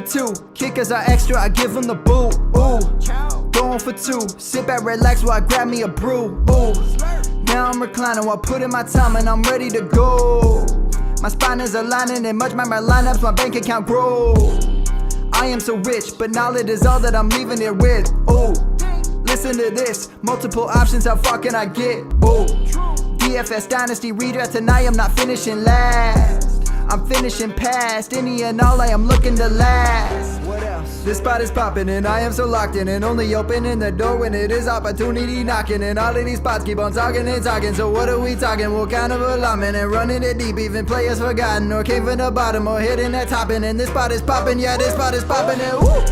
for two. Kickers are extra, I give them the boot. Ooh, going for two. Sit back, relax while I grab me a brew. Ooh, now I'm reclining while putting my time and I'm ready to go. My spine is aligning and much my lineups, my bank account grow. I am so rich, but knowledge is all that I'm leaving it with. Ooh, listen to this. Multiple options, how far can I get? Ooh, DFS Dynasty redraft tonight, I'm not finishing last. I'm finishing past any and all, I am looking to last. What else? This spot is popping and I am so locked in and only opening the door when it is opportunity knocking. And all of these spots keep on talking and talking. So what are we talking? What kind of alignment? And running it deep, even players forgotten or came from the bottom or hitting that top end. And this spot is popping, yeah, this spot is popping. And woo,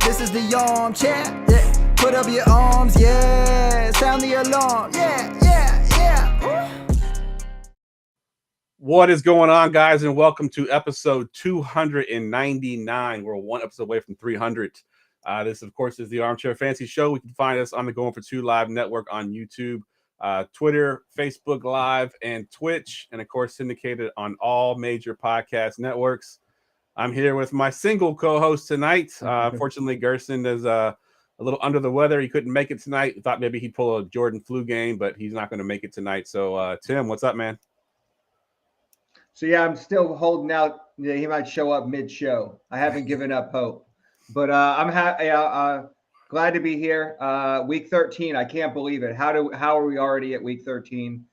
this is the armchair, yeah. Put up your arms, yeah. Sound the alarm, yeah, yeah, yeah. Ooh. What is going on, guys, and welcome to episode 299. We're one episode away from 300. This, of course, is the Armchair Fantasy Show. We can find us on the Going for Two Live network on YouTube, Twitter, Facebook Live, and Twitch, and, of course, syndicated on all major podcast networks. I'm here with my single co-host tonight. Unfortunately, Gerson is a little under the weather. He couldn't make it tonight. Thought maybe he'd pull a Jordan flu game, but he's not going to make it tonight. So, Tim, what's up, man? So, yeah, I'm still holding out. He might show up mid-show. I haven't given up hope. But I'm glad to be here. Week 13, I can't believe it. How are we already at week 13?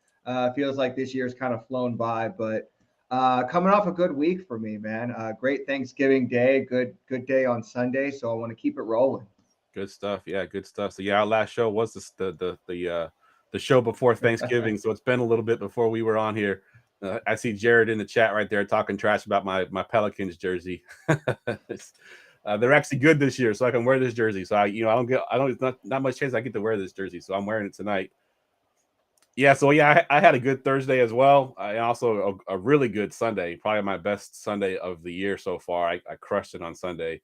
Feels like this year's kind of flown by. But coming off a good week for me, man. Great Thanksgiving Day. Good day on Sunday. So I want to keep it rolling. Good stuff. Yeah, good stuff. So, yeah, our last show was the show before Thanksgiving. So it's been a little bit before we were on here. I see Jared in the chat right there talking trash about my Pelicans jersey. They're actually good this year, so I can wear this jersey. So not much chance I get to wear this jersey, so I'm wearing it tonight. Yeah, so yeah, I had a good Thursday as well, and also a really good Sunday. Probably my best Sunday of the year so far. I crushed it on Sunday.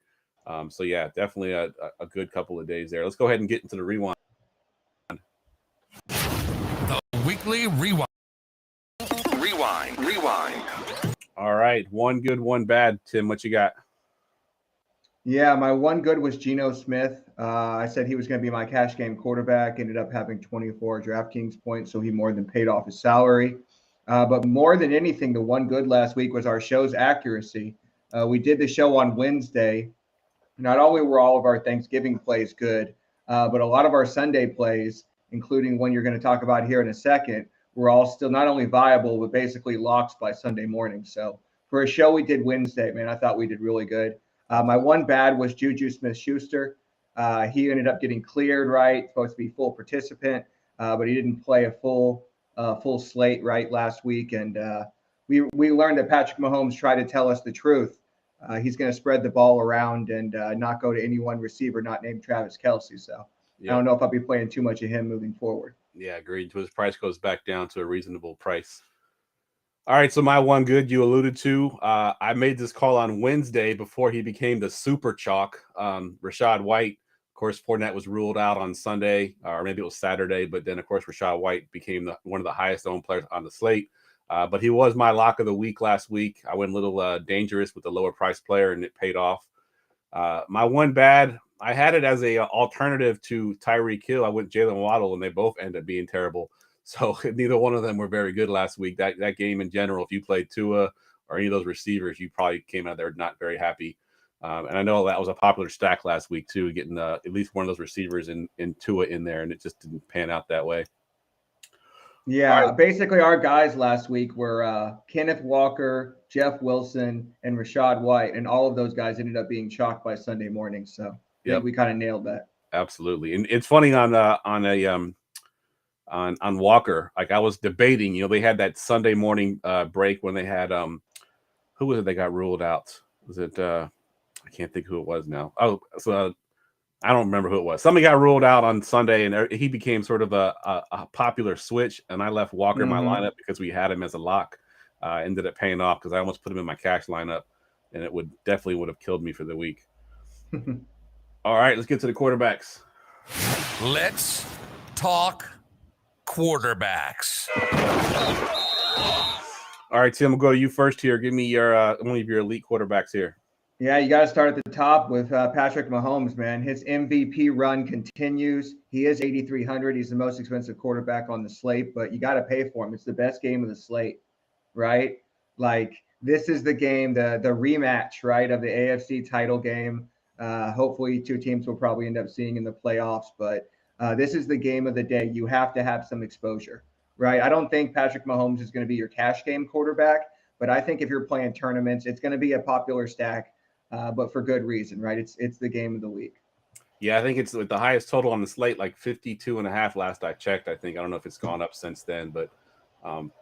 So yeah, definitely a good couple of days there. Let's go ahead and get into the rewind. The weekly rewind. Rewind. All right, one good, one bad. Tim, what you got? Yeah, my one good was Geno Smith. I said he was going to be my cash game quarterback. Ended up having 24 DraftKings points, so he more than paid off his salary. But more than anything, the one good last week was our show's accuracy. We did the show on Wednesday. Not only were all of our Thanksgiving plays good, but a lot of our Sunday plays, including one you're going to talk about here in a second, were all still not only viable, but basically locks by Sunday morning. So for a show we did Wednesday, man, I thought we did really good. My one bad was Juju Smith-Schuster. He ended up getting cleared, right? Supposed to be full participant, but he didn't play a full slate, right, last week. And we learned that Patrick Mahomes tried to tell us the truth. He's going to spread the ball around and not go to any one receiver not named Travis Kelce. So I don't know if I'll be playing too much of him moving forward. Yeah, agreed. His price goes back down to a reasonable price. All right, so my one good you alluded to. I made this call on Wednesday before he became the super chalk. Rachaad White, of course, Fournette was ruled out on Sunday, or maybe it was Saturday, but then, of course, Rachaad White became one of the highest owned players on the slate. But he was my lock of the week last week. I went a little dangerous with the lower price player, and it paid off. My one bad, I had it as a alternative to Tyreek Hill. I went Jalen Waddle, and they both ended up being terrible. So neither one of them were very good last week. That game in general, if you played Tua or any of those receivers, you probably came out there not very happy. And I know that was a popular stack last week too, getting at least one of those receivers in Tua in there, and it just didn't pan out that way. Yeah, basically our guys last week were Kenneth Walker, Jeff Wilson, and Rachaad White, and all of those guys ended up being chalked by Sunday morning. So I think we kind of nailed that. Absolutely, and it's funny on Walker. Like I was debating, they had that Sunday morning break when they had who was it? They got ruled out. Was it? I can't think who it was now. Oh, so. I don't remember who it was. Somebody got ruled out on Sunday, and he became sort of a popular switch, and I left Walker in my lineup because we had him as a lock. Ended up paying off because I almost put him in my cash lineup, and it would have killed me for the week. All right, let's get to the quarterbacks. Let's talk quarterbacks. All right, Tim, we'll go to you first here. Give me your one of your elite quarterbacks here. Yeah, you got to start at the top with Patrick Mahomes, man. His MVP run continues. He is 8,300. He's the most expensive quarterback on the slate, but you got to pay for him. It's the best game of the slate, right? Like, this is the game, the rematch, right, of the AFC title game. Hopefully, two teams will probably end up seeing in the playoffs, but this is the game of the day. You have to have some exposure, right? I don't think Patrick Mahomes is going to be your cash game quarterback, but I think if you're playing tournaments, it's going to be a popular stack. But for good reason, right? It's the game of the week. Yeah, I think it's with the highest total on the slate, like 52.5 last I checked. I think, I don't know if it's gone up since then, but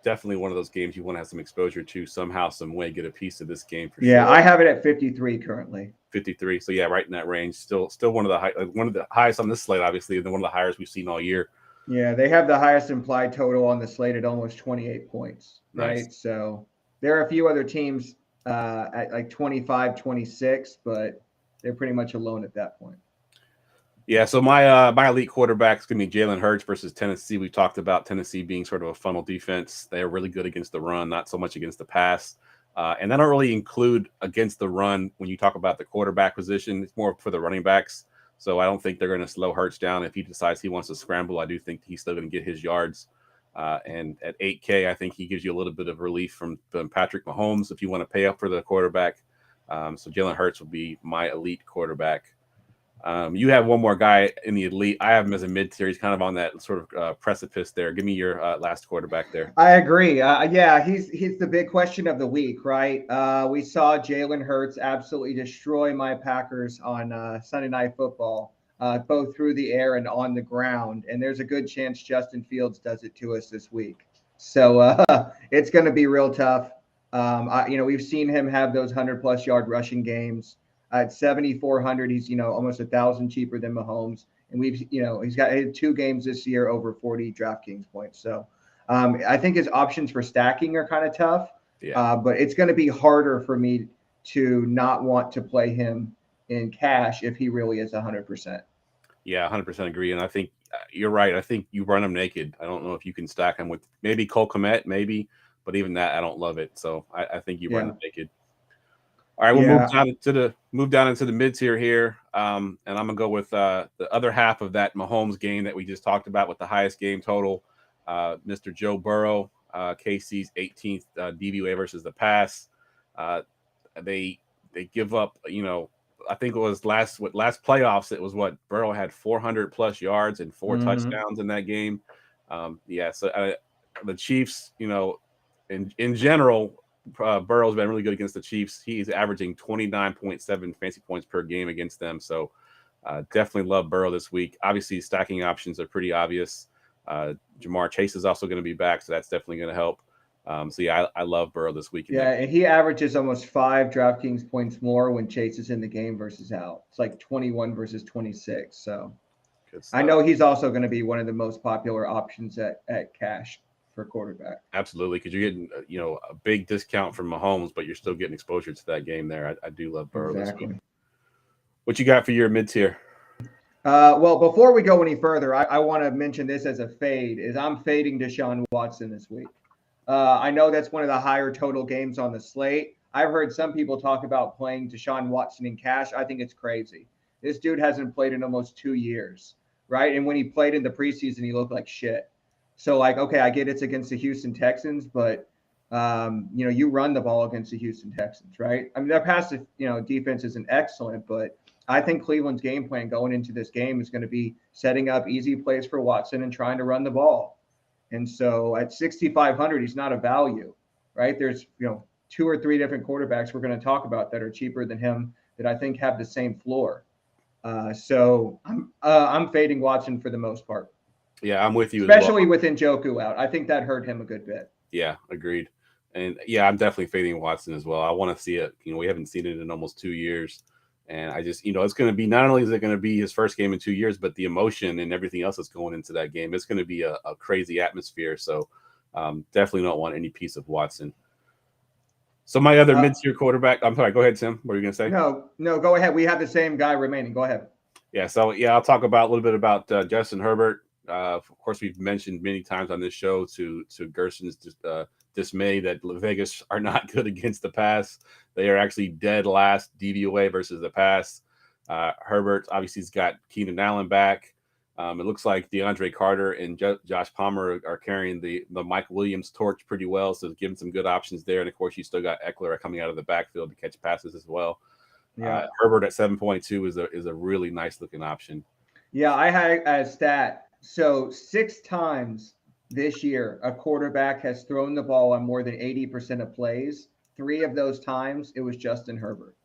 definitely one of those games you want to have some exposure to somehow, some way, get a piece of this game for sure. Yeah, I have it at 53 currently. 53. So yeah, right in that range. Still one of the highest on this slate, obviously, and one of the highest we've seen all year. Yeah, they have the highest implied total on the slate at almost 28 points, right? Nice. So there are a few other teams at like 25, 26, but they're pretty much alone at that point. Yeah, so my elite quarterback is going to be Jalen Hurts versus Tennessee. We talked about Tennessee being sort of a funnel defense. They are really good against the run, not so much against the pass. And I don't really include against the run when you talk about the quarterback position. It's more for the running backs. So I don't think they're going to slow Hurts down. If he decides he wants to scramble, I do think he's still going to get his yards. And at 8K, I think he gives you a little bit of relief from Patrick Mahomes if you want to pay up for the quarterback. So Jalen Hurts will be my elite quarterback. You have one more guy in the elite. I have him as a mid-tier. He's kind of on that sort of precipice there. Give me your last quarterback there. I agree. Yeah, he's the big question of the week, right? We saw Jalen Hurts absolutely destroy my Packers on Sunday Night Football, both through the air and on the ground. And there's a good chance Justin Fields does it to us this week. So it's going to be real tough. We've seen him have those 100+ yard rushing games. At 7,400, he's almost 1,000 cheaper than Mahomes, and he's got 2 games this year over 40 DraftKings points. So I think his options for stacking are kind of tough. Yeah. But it's going to be harder for me to not want to play him in cash if he really is 100%. Yeah, 100% agree, and I think you're right. I think you run him naked. I don't know if you can stack him with maybe Cole Kmet, maybe, but even that I don't love it. So I think you run him naked. All right, we'll move down into the mid tier here, and I'm gonna go with the other half of that Mahomes game that we just talked about with the highest game total, Mr. Joe Burrow, KC's 18th DVOA versus the pass. They give up, I think it was last playoffs. It was what Burrow had 400+ yards and 4 touchdowns in that game. So the Chiefs, in general. Burrow's been really good against the Chiefs. He's averaging 29.7 fantasy points per game against them. So definitely love Burrow this week. Obviously, stacking options are pretty obvious. Jamar Chase is also going to be back, so that's definitely going to help. I love Burrow this week. Yeah, and he averages almost 5 DraftKings points more when Chase is in the game versus out. It's like 21 versus 26. So I know he's also going to be one of the most popular options at cash for quarterback. Absolutely, because you're getting a big discount from Mahomes, but you're still getting exposure to that game there. I do love Burrow this week. What you got for your mid tier? Well, before we go any further, I want to mention this as a fade. I'm fading Deshaun Watson this week. I know that's one of the higher total games on the slate. I've heard some people talk about playing Deshaun Watson in cash. I think it's crazy. This dude hasn't played in almost 2 years, right? And when he played in the preseason, he looked like shit. So, okay, I get it's against the Houston Texans, but, you run the ball against the Houston Texans, right? I mean, their passive, defense isn't excellent, but I think Cleveland's game plan going into this game is going to be setting up easy plays for Watson and trying to run the ball. And so at 6,500, he's not a value, right? There's, 2 or 3 different quarterbacks we're going to talk about that are cheaper than him that I think have the same floor. So I'm fading Watson for the most part. Yeah, I'm with you. Especially with Njoku out. I think that hurt him a good bit. Yeah, agreed. And yeah, I'm definitely fading Watson as well. I want to see it. We haven't seen it in almost 2 years. And I just, it's going to be, not only is it going to be his first game in 2 years, but the emotion and everything else that's going into that game. It's going to be a crazy atmosphere. So definitely don't want any piece of Watson. So my other mid-tier quarterback, I'm sorry, go ahead, Tim. What are you going to say? No, go ahead. We have the same guy remaining. Go ahead. Yeah, so I'll talk about a little bit about Justin Herbert. Of course, we've mentioned many times on this show to Gerson's dismay that Vegas are not good against the pass. They are actually dead last DVOA versus the pass. Herbert obviously has got Keenan Allen back. It looks like DeAndre Carter and Josh Palmer are carrying the Mike Williams torch pretty well, so giving some good options there. And of course, you still got Eckler coming out of the backfield to catch passes as well. Yeah, Herbert at 7.2 is a really nice looking option. Yeah, I had a stat. So 6 times this year, a quarterback has thrown the ball on more than 80% of plays. 3 of those times, it was Justin Herbert.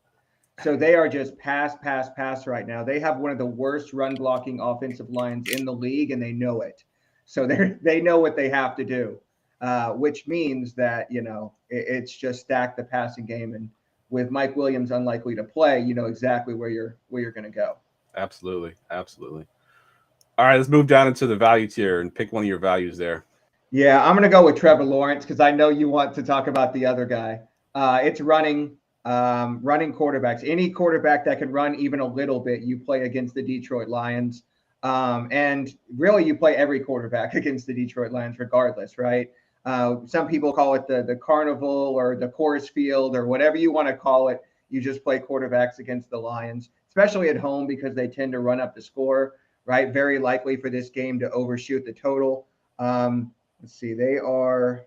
So they are just pass right now. They have one of the worst run blocking offensive lines in the league, and they know it. So they know what they have to do, which means that, it's just stack the passing game. And with Mike Williams unlikely to play, you know exactly where you're going to go. Absolutely. All right, let's move down into the value tier and pick one of your values there. Yeah, I'm going to go with Trevor Lawrence because I know you want to talk about the other guy. It's running quarterbacks. Any quarterback that can run even a little bit, you play against the Detroit Lions. And really, you play every quarterback against the Detroit Lions regardless, right? Some people call it the carnival or the course field or whatever you want to call it. You just play quarterbacks against the Lions, especially at home because they tend to run up the score, right? Very likely for this game to overshoot the total. Let's see, they're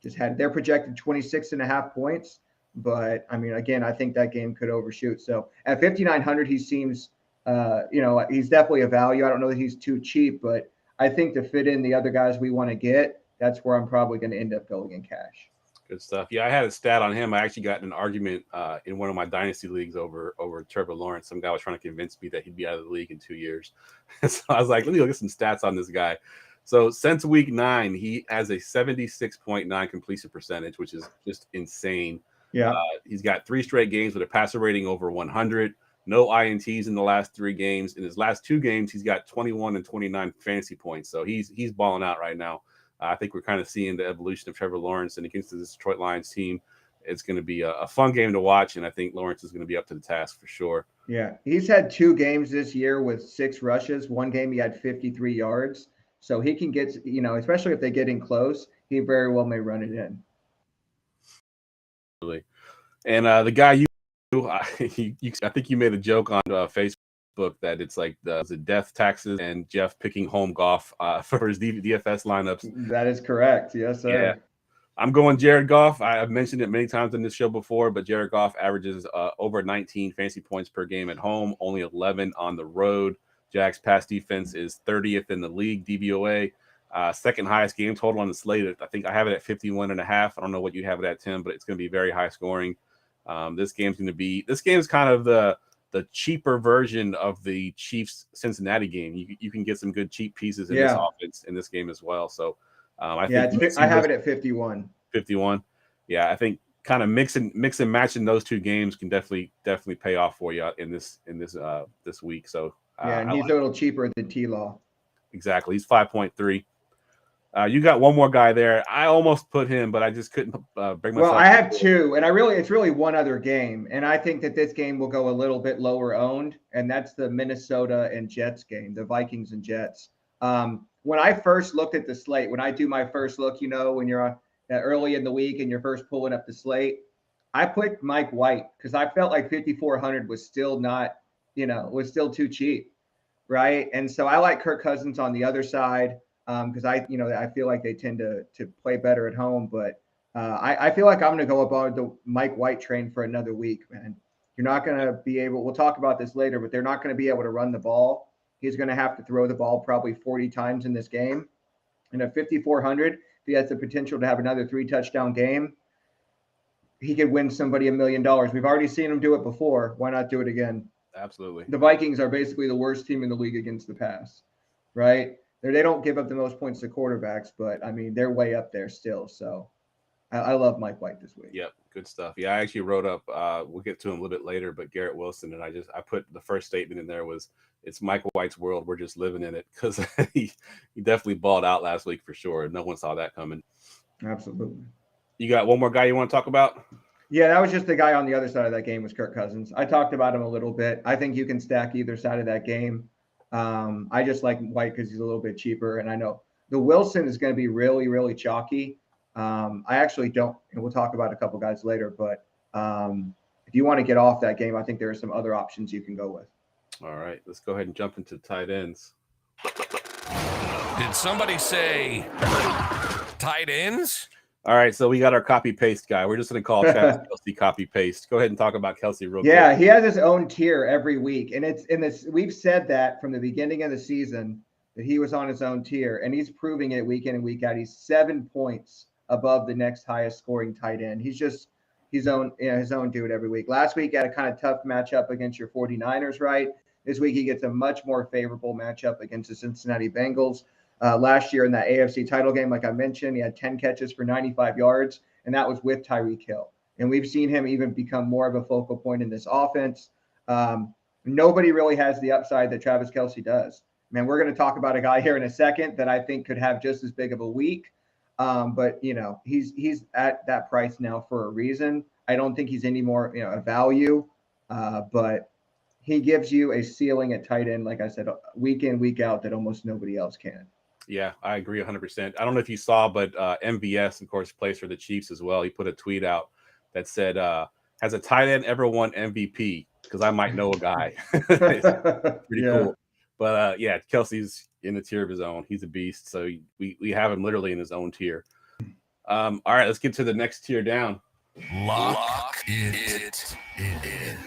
projected 26.5 points. But I mean, again, I think that game could overshoot. So at 5,900, he seems, he's definitely a value. I don't know that he's too cheap, but I think to fit in the other guys we want to get, that's where I'm probably going to end up going in cash. Good stuff. Yeah, I had a stat on him. I actually got in an argument in one of my dynasty leagues over Trevor Lawrence. Some guy was trying to convince me that he'd be out of the league in 2 years. So I was like, let me look at some stats on this guy. So since week 9, he has a 76.9 completion percentage, which is just insane. Yeah. He's got 3 straight games with a passer rating over 100. No INTs in the last 3 games. In his last 2 games, he's got 21 and 29 fantasy points. So he's balling out right now. I think we're kind of seeing the evolution of Trevor Lawrence, and against the Detroit Lions team, it's going to be a fun game to watch, and I think Lawrence is going to be up to the task for sure. Yeah, he's had 2 games this year with 6 rushes. One game he had 53 yards. So he can get, especially if they get in close, he very well may run it in. And the guy I think you made a joke on Facebook that it's like the death taxes and Jeff picking home Goff for his DFS lineups. That is correct. Yes, sir. Yeah. I'm going Jared Goff. I've mentioned it many times in this show before, but Jared Goff averages over 19 fantasy points per game at home, only 11 on the road. Jags pass defense is 30th in the league, DVOA. Second highest game total on the slate. I think I have it at 51.5. I don't know what you have it at, Tim, but it's going to be very high scoring. This game is kind of the cheaper version of the Chiefs Cincinnati game. You can get some good cheap pieces in this offense in this game as well. So I have it at 51. 51. Yeah, I think kind of mix and matching those 2 games can definitely pay off for you in this week. So and he's a little cheaper than T-Law. Exactly, he's 5.3. You got one more guy there. I almost put him, but I just couldn't bring myself. Well, I have 2, and it's really one other game, and I think that this game will go a little bit lower owned, and that's the Minnesota and Jets game, the Vikings and Jets. When I first looked at the slate, when I do my first look, when you're early in the week and you're first pulling up the slate, I put Mike White because I felt like 5,400 was still not, was still too cheap, right? And so I like Kirk Cousins on the other side. Because I feel like they tend to play better at home, but I feel like I'm going to go about the Mike White train for another week, man. You're not going to be able. We'll talk about this later, but they're not going to be able to run the ball. He's going to have to throw the ball probably 40 times in this game. And at 5,400, if he has the potential to have another 3-touchdown game, he could win somebody $1 million. We've already seen him do it before. Why not do it again? Absolutely. The Vikings are basically the worst team in the league against the pass, right? They don't give up the most points to quarterbacks, but I mean, they're way up there still. So I love Mike White this week. Yep. Good stuff. Yeah. I actually wrote up, we'll get to him a little bit later, but Garrett Wilson. And I put the first statement in there was it's Michael White's world. We're just living in it because he definitely balled out last week for sure. No one saw that coming. Absolutely. You got one more guy you want to talk about? Yeah, that was just the guy on the other side of that game was Kirk Cousins. I talked about him a little bit. I think you can stack either side of that game. I just like White because he's a little bit cheaper, and I know the Wilson is going to be really, really chalky. I actually don't, and we'll talk about a couple guys later, but if you want to get off that game, I think there are some other options you can go with. All right, let's go ahead and jump into tight ends. Did somebody say tight ends? All right, so we got our copy paste guy. We're just going to call Travis Kelce copy paste. Go ahead and talk about Kelce real quick. Yeah, he has his own tier every week, and it's in this. We've said that from the beginning of the season that he was on his own tier, and he's proving it week in and week out. He's 7 points above the next highest scoring tight end. He's just his own dude every week. Last week had a kind of tough matchup against your 49ers, right? This week he gets a much more favorable matchup against the Cincinnati Bengals. Last year in that AFC title game, like I mentioned, he had 10 catches for 95 yards, and that was with Tyreek Hill. And we've seen him even become more of a focal point in this offense. Nobody really has the upside that Travis Kelce does. Man, we're going to talk about a guy here in a second that I think could have just as big of a week. But, he's at that price now for a reason. I don't think he's any more, a value, but he gives you a ceiling at tight end, like I said, week in, week out that almost nobody else can. Yeah, I agree 100%. I don't know if you saw, but MVS, of course, plays for the Chiefs as well. He put a tweet out that said, has a tight end ever won MVP? Because I might know a guy. It's pretty cool. But, Kelce's in the tier of his own. He's a beast. So we have him literally in his own tier. All right, let's get to the next tier down. Lock it in.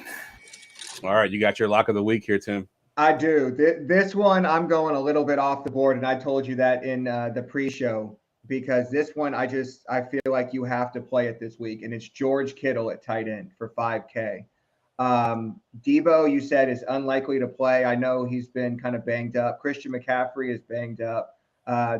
All right, you got your lock of the week here, Tim. I do. This one, I'm going a little bit off the board, and I told you that in the pre-show, because this one, I feel like you have to play it this week, and it's George Kittle at tight end for $5K. Debo, you said, is unlikely to play. I know he's been kind of banged up. Christian McCaffrey is banged up.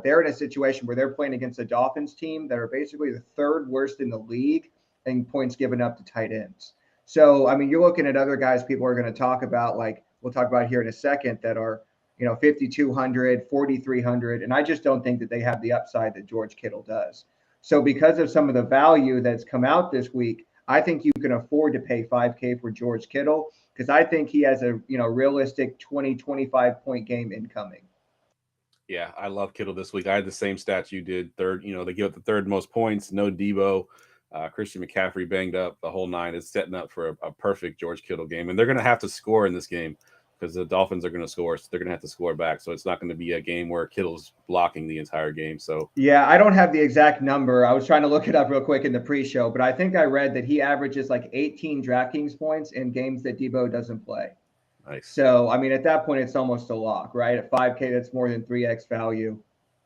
They're in a situation where they're playing against a Dolphins team that are basically the third worst in the league in points given up to tight ends. So, I mean, you're looking at other guys people are going to talk about, like we'll talk about here in a second, that are, 5,200, 4,300. And I just don't think that they have the upside that George Kittle does. So because of some of the value that's come out this week, I think you can afford to pay $5K for George Kittle, because I think he has a, realistic 20, 25 point game incoming. Yeah, I love Kittle this week. I had the same stats you did. Third, they give up the third most points. No Debo. Christian McCaffrey banged up. The whole nine is setting up for a perfect George Kittle game. And they're going to have to score in this game because the Dolphins are going to score. So they're going to have to score back. So it's not going to be a game where Kittle's blocking the entire game. So yeah, I don't have the exact number. I was trying to look it up real quick in the pre-show, but I think I read that he averages like 18 DraftKings points in games that Debo doesn't play. Nice. So, I mean, at that point, it's almost a lock, right? At $5K, that's more than 3x value.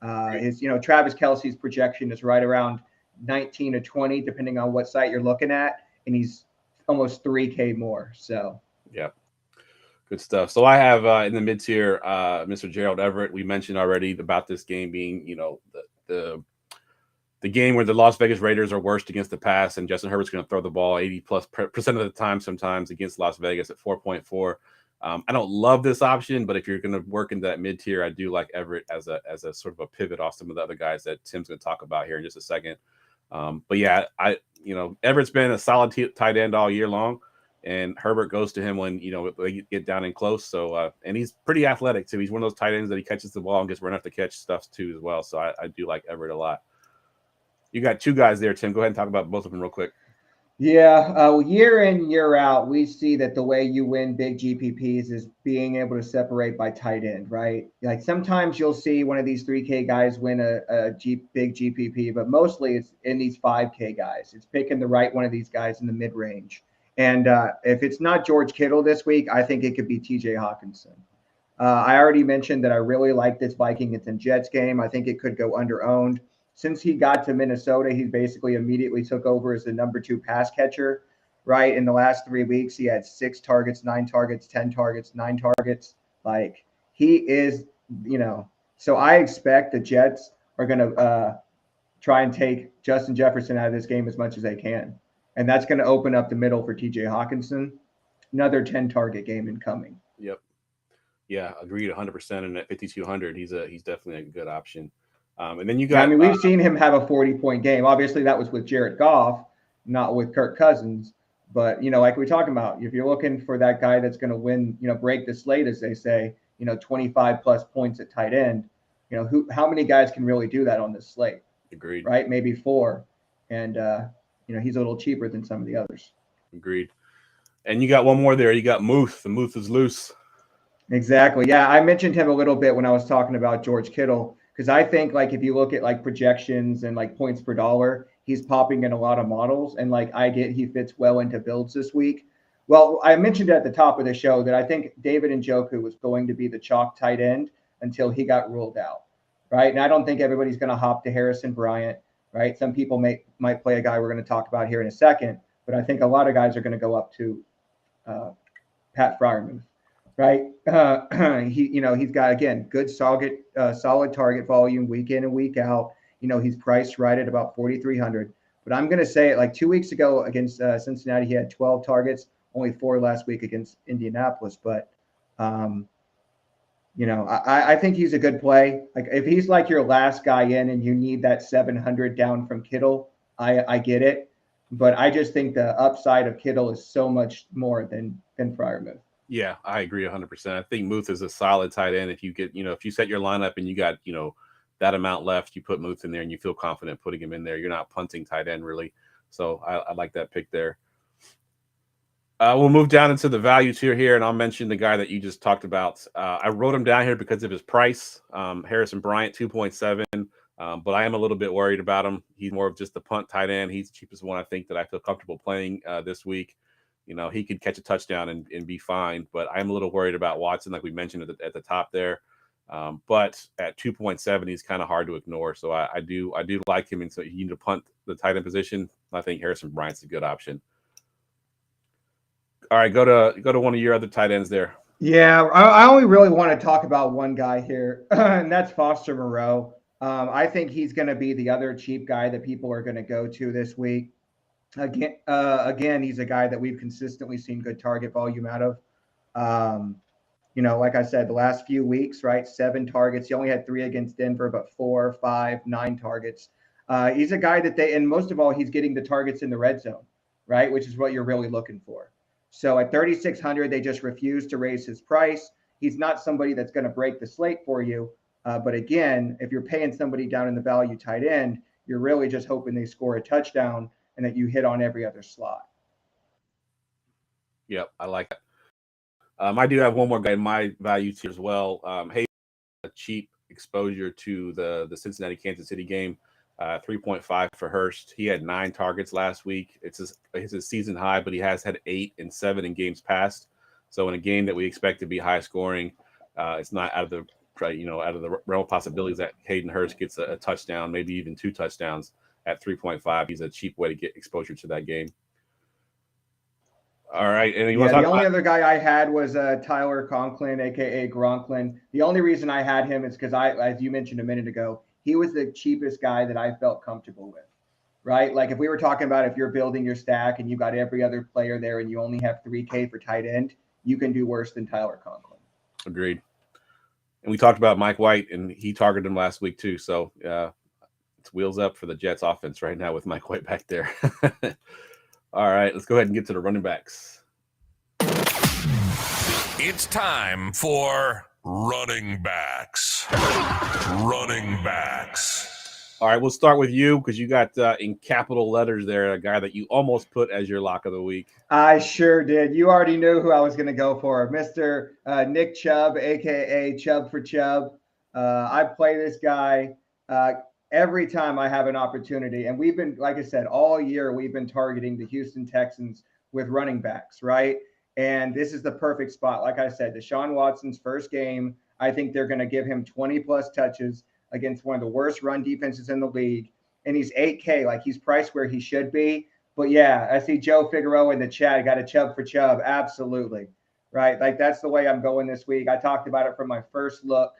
Travis Kelce's projection is right around 19 to 20, depending on what site you're looking at, and he's almost 3K more. So, yeah, good stuff. So I have in the mid tier, Mr. Gerald Everett. We mentioned already about this game being, the game where the Las Vegas Raiders are worst against the pass, and Justin Herbert's going to throw the ball 80+% of the time sometimes against Las Vegas at 4.4. I don't love this option, but if you're going to work into that mid tier, I do like Everett as a sort of a pivot off some of the other guys that Tim's going to talk about here in just a second. But yeah, Everett's been a solid tight end all year long, and Herbert goes to him when, they get down and close. So, and he's pretty athletic too. He's one of those tight ends that he catches the ball and gets run up to catch stuff too as well. So I do like Everett a lot. You got two guys there, Tim. Go ahead and talk about both of them real quick. Yeah, year in, year out, we see that the way you win big GPPs is being able to separate by tight end, right? Like sometimes you'll see one of these 3K guys win a big GPP, but mostly it's in these 5K guys. It's picking the right one of these guys in the mid-range. And if it's not George Kittle this week, I think it could be TJ Hawkinson. I already mentioned that I really like this Vikings and Jets game. I think it could go under-owned. Since he got to Minnesota, he basically immediately took over as the number 2 pass catcher, right? In the last 3 weeks, he had 6 targets, 9 targets, 10 targets, 9 targets. Like, he is, so I expect the Jets are going to try and take Justin Jefferson out of this game as much as they can. And that's going to open up the middle for TJ Hawkinson. Another 10-target game incoming. Yep. Yeah, agreed 100%. And at 5,200, he's definitely a good option. And then you got. We've seen him have a 40-point game. Obviously, that was with Jared Goff, not with Kirk Cousins. But like we're talking about, if you're looking for that guy that's going to win, break the slate, as they say, 25+ points at tight end, how many guys can really do that on this slate? Agreed. right? Maybe 4. And, he's a little cheaper than some of the others. Agreed. And you got one more there. You got Muth. The Muth is loose. Exactly. Yeah, I mentioned him a little bit when I was talking about George Kittle, because I think like if you look at like projections and like points per dollar, he's popping in a lot of models, and like he fits well into builds this week. Well, I mentioned at the top of the show that I think David Njoku was going to be the chalk tight end until he got ruled out, right? And I don't think everybody's going to hop to Harrison Bryant, right? Some people might play a guy we're going to talk about here in a second, but I think a lot of guys are going to go up to Pat Freiermuth. Right. He's got, again, good, solid target volume week in and week out. He's priced right at about 4,300. But I'm going to say it, like 2 weeks ago against Cincinnati, he had 12 targets, only 4 last week against Indianapolis. But, I think he's a good play. Like if he's like your last guy in and you need that 700 down from Kittle, I get it. But I just think the upside of Kittle is so much more than Freiermuth. Yeah, I agree 100%. I think Muth is a solid tight end. If you get, if you set your lineup and you got, that amount left, you put Muth in there and you feel confident putting him in there. You're not punting tight end really. So I like that pick there. We'll move down into the value tier here, and I'll mention the guy that you just talked about. I wrote him down here because of his price. Harrison Bryant, 2.7. But I am a little bit worried about him. He's more of just the punt tight end. He's the cheapest one I think that I feel comfortable playing this week. He could catch a touchdown and be fine, but I'm a little worried about Watson, like we mentioned at the top there. But at 2.7, he's kind of hard to ignore. So I do like him. And so you need to punt the tight end position. I think Harrison Bryant's a good option. All right, go to one of your other tight ends there. Yeah, I only really want to talk about one guy here, and that's Foster Moreau. I think he's going to be the other cheap guy that people are going to go to this week. Again, he's a guy that we've consistently seen good target volume out of. Like I said, the last few weeks, right? 7 targets. He only had 3 against Denver, but 4, 5, 9 targets. He's a guy that and most of all, he's getting the targets in the red zone, right? Which is what you're really looking for. So at 3,600, they just refuse to raise his price. He's not somebody that's going to break the slate for you. But again, if you're paying somebody down in the value tight end, you're really just hoping they score a touchdown and that you hit on every other slot. Yep, I like that. I do have one more guy in my value tier as well. Hey, a cheap exposure to the Cincinnati Kansas City game. 3.5 for Hurst. He had 9 targets last week. It's his season high, but he has had 8 and 7 in games past. So in a game that we expect to be high scoring, it's not out of the realm of possibilities that Hayden Hurst gets a touchdown, maybe even 2 touchdowns. At 3.5, he's a cheap way to get exposure to that game. All right. And the only other guy I had was Tyler Conklin, a.k.a. Gronklin. The only reason I had him is because as you mentioned a minute ago, he was the cheapest guy that I felt comfortable with, right? Like if we were talking about if you're building your stack and you got every other player there and you only have 3K for tight end, you can do worse than Tyler Conklin. Agreed. And we talked about Mike White, and he targeted him last week too. So it's wheels up for the Jets offense right now with Mike White back there. All right, let's go ahead and get to the running backs. It's time for running backs. Running backs. All right, we'll start with you because you got in capital letters there a guy that you almost put as your lock of the week. I sure did. You already knew who I was going to go for, Mr. Nick Chubb, a.k.a. Chubb for Chubb. I play this guy every time I have an opportunity. And we've been, like I said, all year we've been targeting the Houston Texans with running backs, right? And this is the perfect spot. Like I said, Deshaun Watson's first game, I think they're going to give him 20-plus touches against one of the worst run defenses in the league. And he's 8K, like he's priced where he should be. But yeah, I see Joe Figueroa in the chat. Got a Chubb for Chubb. Absolutely. Right. Like that's the way I'm going this week. I talked about it from my first look.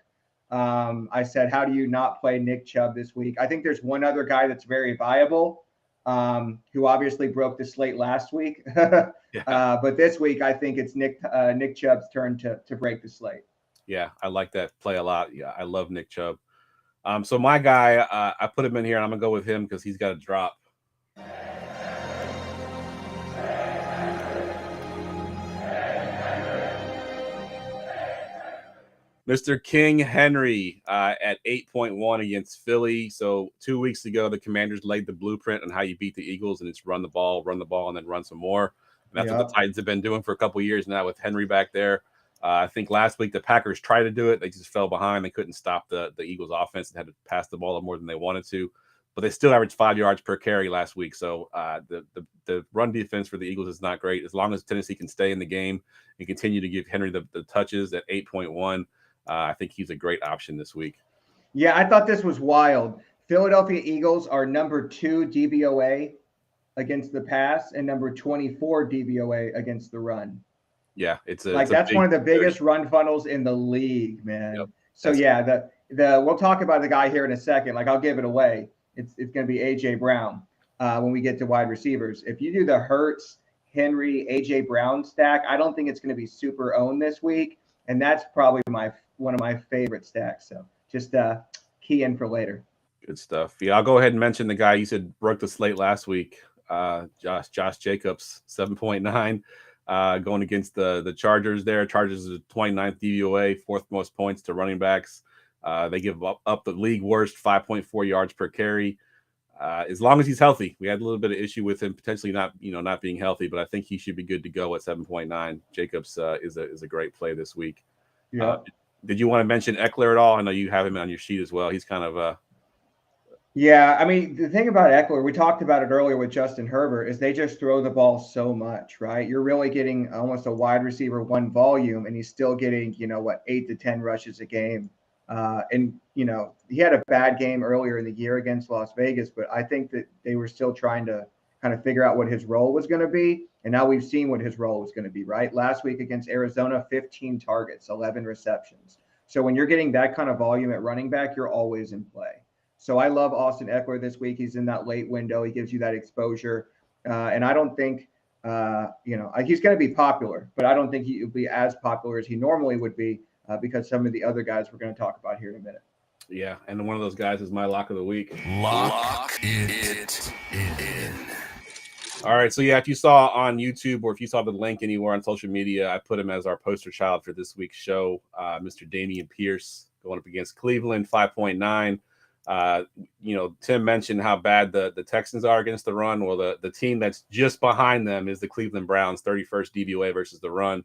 I said, how do you not play Nick Chubb this week? I think there's one other guy that's very viable, who obviously broke the slate last week. But this week, I think it's Nick Chubb's turn to break the slate. Yeah, I like that play a lot. Yeah, I love Nick Chubb. So my guy, I put him in here, and I'm going to go with him because he's got a drop. Mr. King Henry at 8.1 against Philly. So 2 weeks ago, the Commanders laid the blueprint on how you beat the Eagles, and it's run the ball, and then run some more. And that's what the Titans have been doing for a couple of years now with Henry back there. I think last week the Packers tried to do it. They just fell behind. They couldn't stop the Eagles offense and had to pass the ball more than they wanted to. But they still averaged 5 yards per carry last week. So the run defense for the Eagles is not great. As long as Tennessee can stay in the game and continue to give Henry the touches at 8.1, I think he's a great option this week. Yeah, I thought this was wild. Philadelphia Eagles are number 2 DVOA against the pass and number 24 DVOA against the run. Yeah, it's that's one of the biggest run funnels in the league, man. Yep, so yeah, we'll talk about the guy here in a second. Like, I'll give it away. It's going to be AJ Brown when we get to wide receivers. If you do the Hurts, Henry, AJ Brown stack, I don't think it's going to be super owned this week, and that's probably one of my favorite stacks. So just key in for later. Good stuff. Yeah, I'll go ahead and mention the guy you said broke the slate last week, Josh Jacobs, 7.9, going against the Chargers there. Chargers is 29th DVOA, 4th most points to running backs. They give up the league worst 5.4 yards per carry. As long as he's healthy, we had a little bit of issue with him potentially not being healthy, but I think he should be good to go at 7.9. Jacobs is a great play this week. Yeah. Did you want to mention Eckler at all? I know you have him on your sheet as well. He's kind of Yeah, I mean, the thing about Eckler, we talked about it earlier with Justin Herbert, is they just throw the ball so much, right? You're really getting almost a wide receiver one volume, and he's still getting, 8 to 10 rushes a game. And he had a bad game earlier in the year against Las Vegas, but I think that they were still trying to kind of figure out what his role was going to be. And now we've seen what his role was going to be, right? Last week against Arizona, 15 targets, 11 receptions. So when you're getting that kind of volume at running back, you're always in play. So I love Austin Eckler this week. He's in that late window. He gives you that exposure. And I don't think, he's going to be popular, but I don't think he'll be as popular as he normally would be because some of the other guys we're going to talk about here in a minute. Yeah, and one of those guys is my lock of the week. Lock it in. All right, so yeah, if you saw on YouTube or if you saw the link anywhere on social media, I put him as our poster child for this week's show, Mr. Dameon Pierce going up against Cleveland, 5.9. Tim mentioned how bad the Texans are against the run. Well, the team that's just behind them is the Cleveland Browns, 31st DVOA versus the run.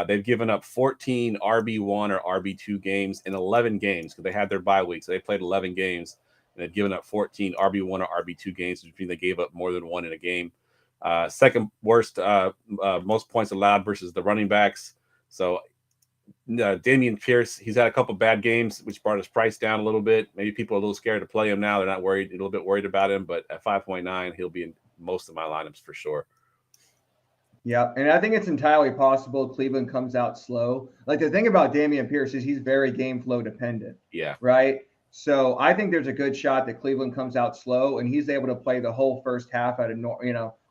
They've given up 14 RB1 or RB2 games in 11 games because they had their bye week. So they played 11 games and they've given up 14 RB1 or RB2 games, which means they gave up more than one in a game. Second worst, most points allowed versus the running backs. So Dameon Pierce, he's had a couple bad games, which brought his price down a little bit. Maybe people are a little scared to play him now. They're not worried, a little bit worried about him, but at 5.9, he'll be in most of my lineups for sure. Yeah, and I think it's entirely possible Cleveland comes out slow. Like, the thing about Dameon Pierce is he's very game flow dependent. Yeah. Right? So I think there's a good shot that Cleveland comes out slow and he's able to play the whole first half at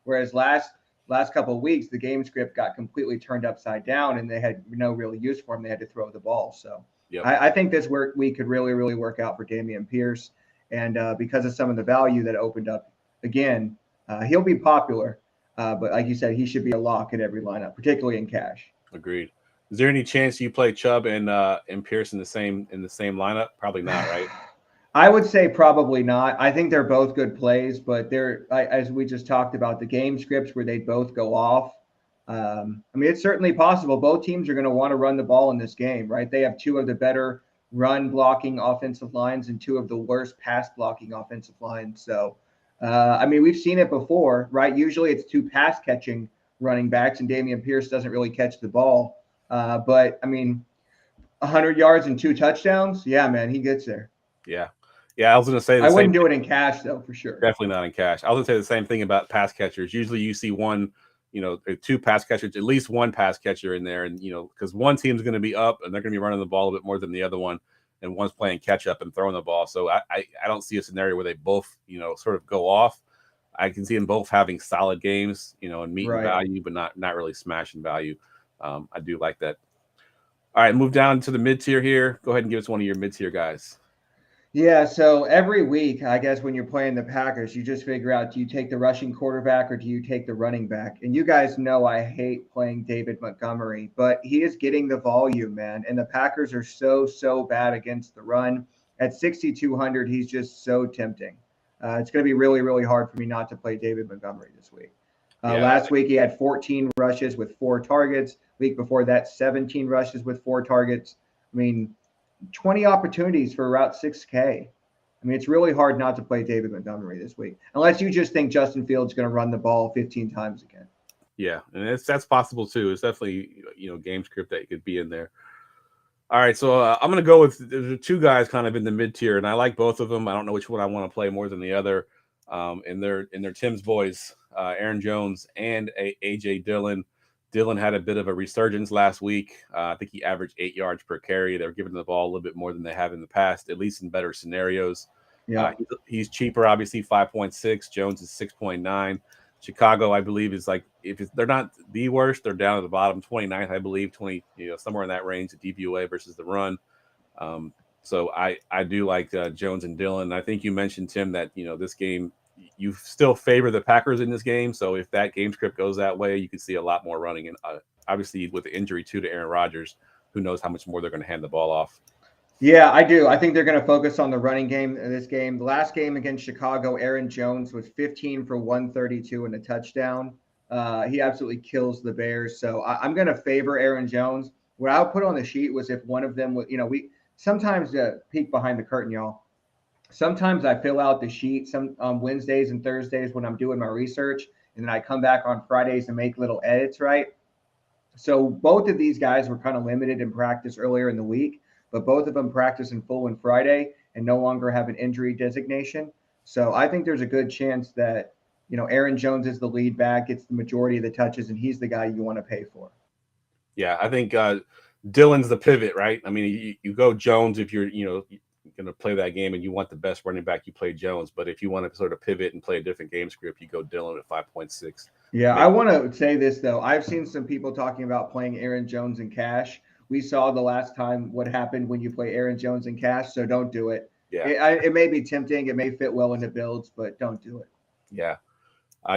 whereas last couple of weeks, the game script got completely turned upside down and they had no real use for him. They had to throw the ball. So yep. I think this week could really, really work out for Dameon Pierce. And because of some of the value that opened up, again, he'll be popular. But like you said, he should be a lock in every lineup, particularly in cash. Agreed. Is there any chance you play Chubb and Pierce in the same lineup? Probably not, right? I would say probably not. I think they're both good plays, but as we just talked about, the game scripts where they both go off. It's certainly possible. Both teams are going to want to run the ball in this game, right? They have two of the better run blocking offensive lines and two of the worst pass blocking offensive lines. So, we've seen it before, right? Usually it's two pass catching running backs and Dameon Pierce doesn't really catch the ball. But 100 yards and 2 touchdowns. Yeah, man, he gets there. Yeah, I was going to say I wouldn't do it in cash, though, for sure. Definitely not in cash. I was going to say the same thing about pass catchers. Usually you see one, 2 pass catchers, at least one pass catcher in there. And, because one team's going to be up and they're going to be running the ball a bit more than the other one. And one's playing catch up and throwing the ball. So I don't see a scenario where they both, sort of go off. I can see them both having solid games, and meeting value, but not really smashing value. I do like that. All right, move down to the mid-tier here. Go ahead and give us one of your mid-tier guys. Yeah, so every week, I guess when you're playing the Packers, you just figure out, do you take the rushing quarterback or do you take the running back? And you guys know I hate playing David Montgomery, but he is getting the volume, man. And the Packers are so bad against the run. At 6,200, he's just so tempting. It's going to be really hard for me not to play David Montgomery this week. Yeah. Last week, he had 14 rushes with 4 targets. Week before that, 17 rushes with 4 targets. I mean, 20 opportunities for about 6K. I mean, it's really hard not to play David Montgomery this week, unless you just think Justin Fields is going to run the ball 15 times again. Yeah, and that's possible too. It's definitely game script that could be in there. All right, so I'm gonna go with there's 2 guys kind of in the mid tier, and I like both of them. I don't know which one I want to play more than the other. And they're Tim's boys, Aaron Jones and AJ Dillon. Dillon had a bit of a resurgence last week. I think he averaged 8 yards per carry. They're giving the ball a little bit more than they have in the past, at least in better scenarios. Yeah. He's cheaper, obviously, 5.6. Jones is 6.9. Chicago, I believe, is like they're not the worst. They're down at the bottom, 29th, I believe, 20, somewhere in that range, the DVOA versus the run. So I do like Jones and Dillon. I think you mentioned, Tim, that this game you still favor the Packers in this game. So if that game script goes that way, you can see a lot more running. And obviously with the injury too to Aaron Rodgers, who knows how much more they're going to hand the ball off. Yeah, I do. I think they're going to focus on the running game in this game. The last game against Chicago, Aaron Jones was 15 for 132 and a touchdown. He absolutely kills the Bears. So I'm going to favor Aaron Jones. What I would put on the sheet was if one of them would, we sometimes peek behind the curtain, y'all. Sometimes I fill out the sheet some on Wednesdays and Thursdays when I'm doing my research, and then I come back on Fridays and make little edits, right? So both of these guys were kind of limited in practice earlier in the week, but both of them practice in full on Friday and no longer have an injury designation. So I think there's a good chance that, Aaron Jones is the lead back, gets the majority of the touches, and he's the guy you want to pay for. Yeah, I think Dillon's the pivot, right? I mean, you go Jones if you're, going to play that game and you want the best running back, you play Jones. But if you want to sort of pivot and play a different game script, you go Dillon at 5.6. Yeah, I want to say this, though. I've seen some people talking about playing Aaron Jones in cash. We saw the last time what happened when you play Aaron Jones in cash, so don't do it. Yeah, it may be tempting. It may fit well into builds, but don't do it. Yeah.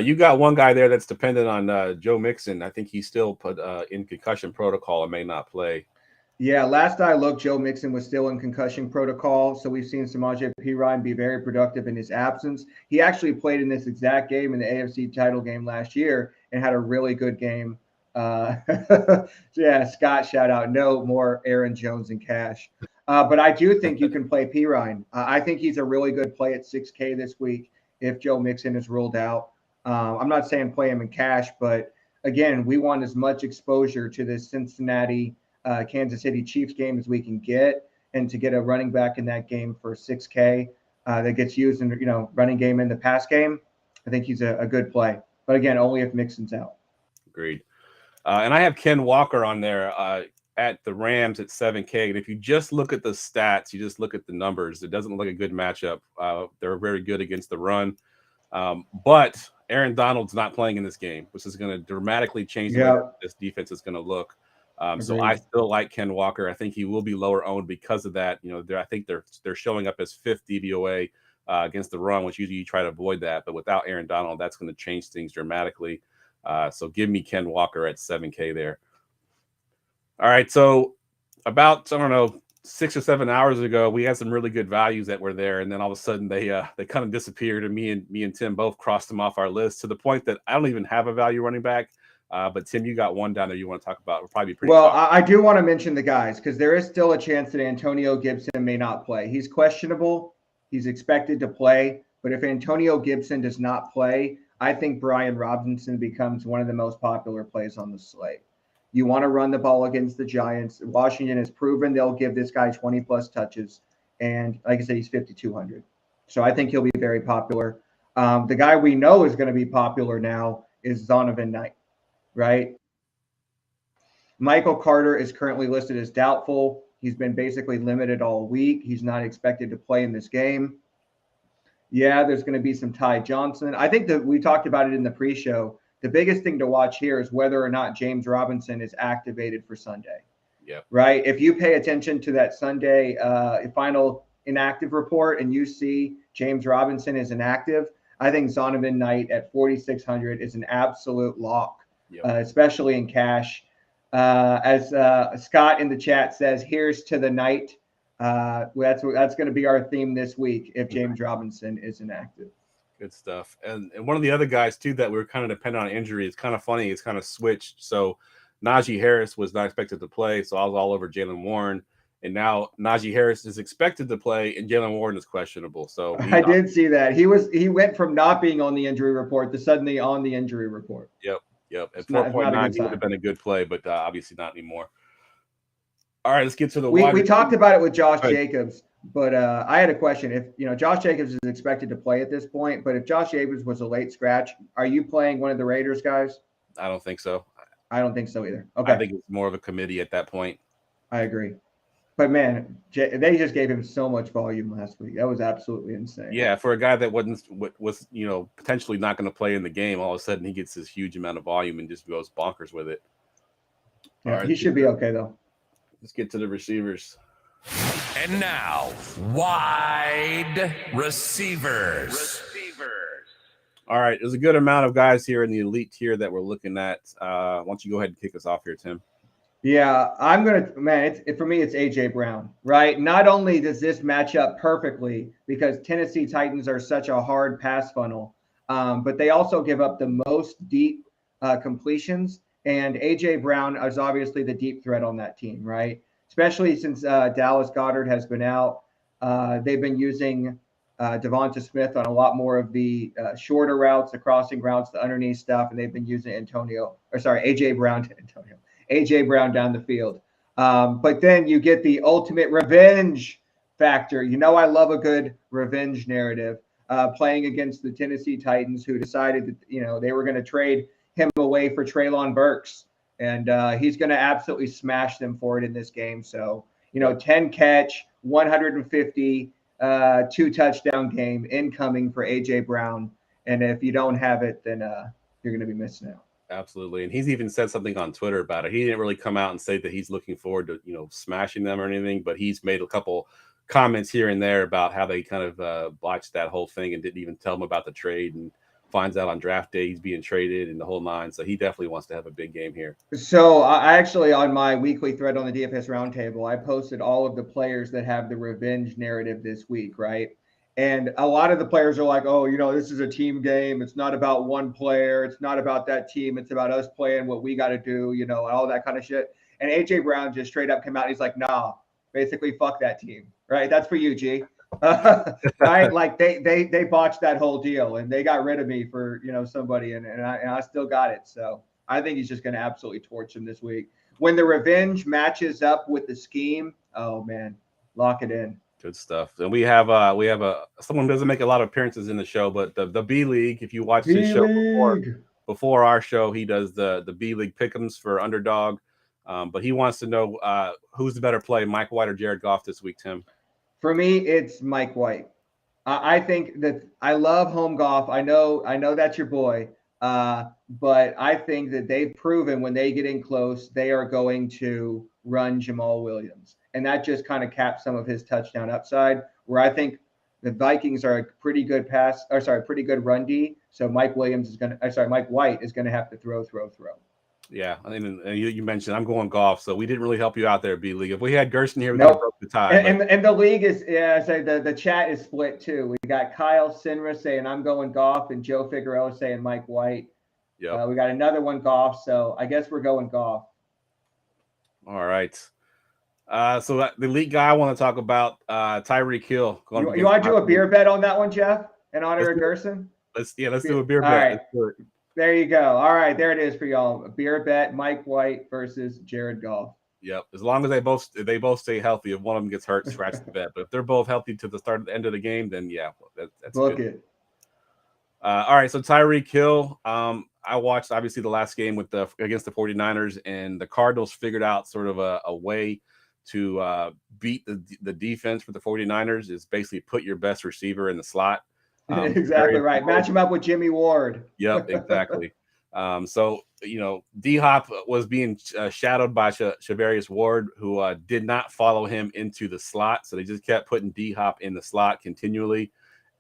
You got one guy there that's dependent on Joe Mixon. I think he's still put in concussion protocol and may not play. Yeah, last I looked, Joe Mixon was still in concussion protocol. So we've seen Samaje Perine be very productive in his absence. He actually played in this exact game in the AFC title game last year and had a really good game. Yeah, Scott, shout out. No more Aaron Jones in cash. But I do think you can play Perine. I think he's a really good play at 6K this week if Joe Mixon is ruled out. I'm not saying play him in cash, but again, we want as much exposure to this Cincinnati Kansas City Chiefs game as we can get, and to get a running back in that game for 6K that gets used in running game in the pass game, I think he's a good play. But again, only if Mixon's out. Agreed. And I have Ken Walker on there at the Rams at 7K. And if you just look at the stats, you just look at the numbers, it doesn't look like a good matchup. They're very good against the run. But Aaron Donald's not playing in this game, which is going to dramatically change the way this defense is going to look. So I still like Ken Walker. I think he will be lower owned because of that. I think they're showing up as 5th DVOA against the run, which usually you try to avoid that. But without Aaron Donald, that's going to change things dramatically. So give me Ken Walker at 7K there. All right. So about, 6 or 7 hours ago, we had some really good values that were there. And then all of a sudden they kind of disappeared, and me and Tim both crossed them off our list to the point that I don't even have a value running back. But Tim, you got one down there you want to talk about. We'll probably be pretty well. I do want to mention the guys because there is still a chance that Antonio Gibson may not play. He's questionable. He's expected to play, but if Antonio Gibson does not play, I think Brian Robinson becomes one of the most popular plays on the slate. You want to run the ball against the Giants. Washington has proven they'll give this guy 20-plus touches, and like I said, he's 5,200. So I think he'll be very popular. The guy we know is going to be popular now is Zonovan Knight. Right. Michael Carter is currently listed as doubtful. He's been basically limited all week. He's not expected to play in this game. Yeah, there's going to be some Ty Johnson. I think that we talked about it in the pre-show. The biggest thing to watch here is whether or not James Robinson is activated for Sunday. Yep. Right. If you pay attention to that Sunday final inactive report and you see James Robinson is inactive, I think Zonovan Knight at 4,600 is an absolute lock, especially in cash. As Scott in the chat says, here's to the night. That's going to be our theme this week if James Robinson is inactive. Good stuff. And one of the other guys, too, that we were kind of dependent on injury, it's kind of funny. It's kind of switched. So Najee Harris was not expected to play, so I was all over Jaylen Warren. And now Najee Harris is expected to play, and Jaylen Warren is questionable. So I did see that. He went from not being on the injury report to suddenly on the injury report. Yep. At 4.9, he would have been a good play, but obviously not anymore. All right, let's get to the we talked about it with Josh Jacobs, but I had a question. If Josh Jacobs is expected to play at this point, but if Josh Jacobs was a late scratch, are you playing one of the Raiders guys? I don't think so. I don't think so either. Okay. I think it's more of a committee at that point. I agree. But man, they just gave him so much volume last week. That was absolutely insane. Yeah, for a guy that was potentially not going to play in the game, all of a sudden he gets this huge amount of volume and just goes bonkers with it. Yeah, right, he should be okay though. Let's get to the receivers. And now, wide receivers. All right, there's a good amount of guys here in the elite tier that we're looking at. Why don't you go ahead and kick us off here, Tim? Yeah, I'm going to, for me, it's A.J. Brown, right? Not only does this match up perfectly because Tennessee Titans are such a hard pass funnel, but they also give up the most deep completions. And A.J. Brown is obviously the deep threat on that team, right? Especially since Dallas Goedert has been out. They've been using Devonta Smith on a lot more of the shorter routes, the crossing routes, the underneath stuff, and they've been using A.J. Brown down the field. But then you get the ultimate revenge factor. I love a good revenge narrative. Playing against the Tennessee Titans, who decided that they were going to trade him away for Treylon Burks, and he's going to absolutely smash them for it in this game. So 10 catch, 150, 2 touchdown game incoming for A.J. Brown. And if you don't have it, then you're going to be missing out. Absolutely. And he's even said something on Twitter about it. He didn't really come out and say that he's looking forward to, smashing them or anything, but he's made a couple comments here and there about how they kind of botched that whole thing and didn't even tell him about the trade, and finds out on draft day he's being traded and the whole nine. So he definitely wants to have a big game here. So I actually, on my weekly thread on the DFS Roundtable, I posted all of the players that have the revenge narrative this week, right? And a lot of the players are like, oh, this is a team game. It's not about one player. It's not about that team. It's about us playing what we got to do, all that kind of shit. And A.J. Brown just straight up came out. And he's like, nah, basically, fuck that team, right? That's for you, G. Right? Like they botched that whole deal and they got rid of me for, somebody. And I still got it. So I think he's just going to absolutely torch him this week. When the revenge matches up with the scheme, oh, man, lock it in. Good stuff. And we have someone who doesn't make a lot of appearances in the show, but the B League. If you watch this show before our show, he does the B League pick'ems for Underdog. But he wants to know who's the better play, Mike White or Jared Goff this week, Tim? For me, it's Mike White. I think that I love home golf. I know that's your boy, but I think that they've proven when they get in close, they are going to run Jamal Williams. And that just kind of caps some of his touchdown upside, where I think the Vikings are a pretty good pretty good run D. So Mike White is going to have to throw. Yeah, I mean, you mentioned I'm going golf, so we didn't really help you out there, B League. If we had Gerson here, we could have broke the tie. And the league is the chat is split too. We got Kyle Sinra saying I'm going golf, and Joe Figueroa saying Mike White. Yeah, we got another one golf, so I guess we're going golf. All right. So the elite guy I want to talk about, Tyreek Hill. You want to do a beer bet on that one, Jeff, in honor of Gerson? Let's do a beer bet. Right. Let's do it. There you go. All right, there it is for y'all. A beer bet: Mike White versus Jared Goff. Yep. As long as they both stay healthy. If one of them gets hurt, scratch the bet. But if they're both healthy to the end of the game, then yeah, that's Look good. All right. So Tyreek Hill. I watched obviously the last game against the 49ers, and the Cardinals figured out sort of a way to beat the defense for the 49ers is basically put your best receiver in the slot. Exactly right. Match him up with Jimmy Ward. Yep, exactly. So, D-Hop was being shadowed by Shavarius Ward, who did not follow him into the slot. So they just kept putting D-Hop in the slot continually.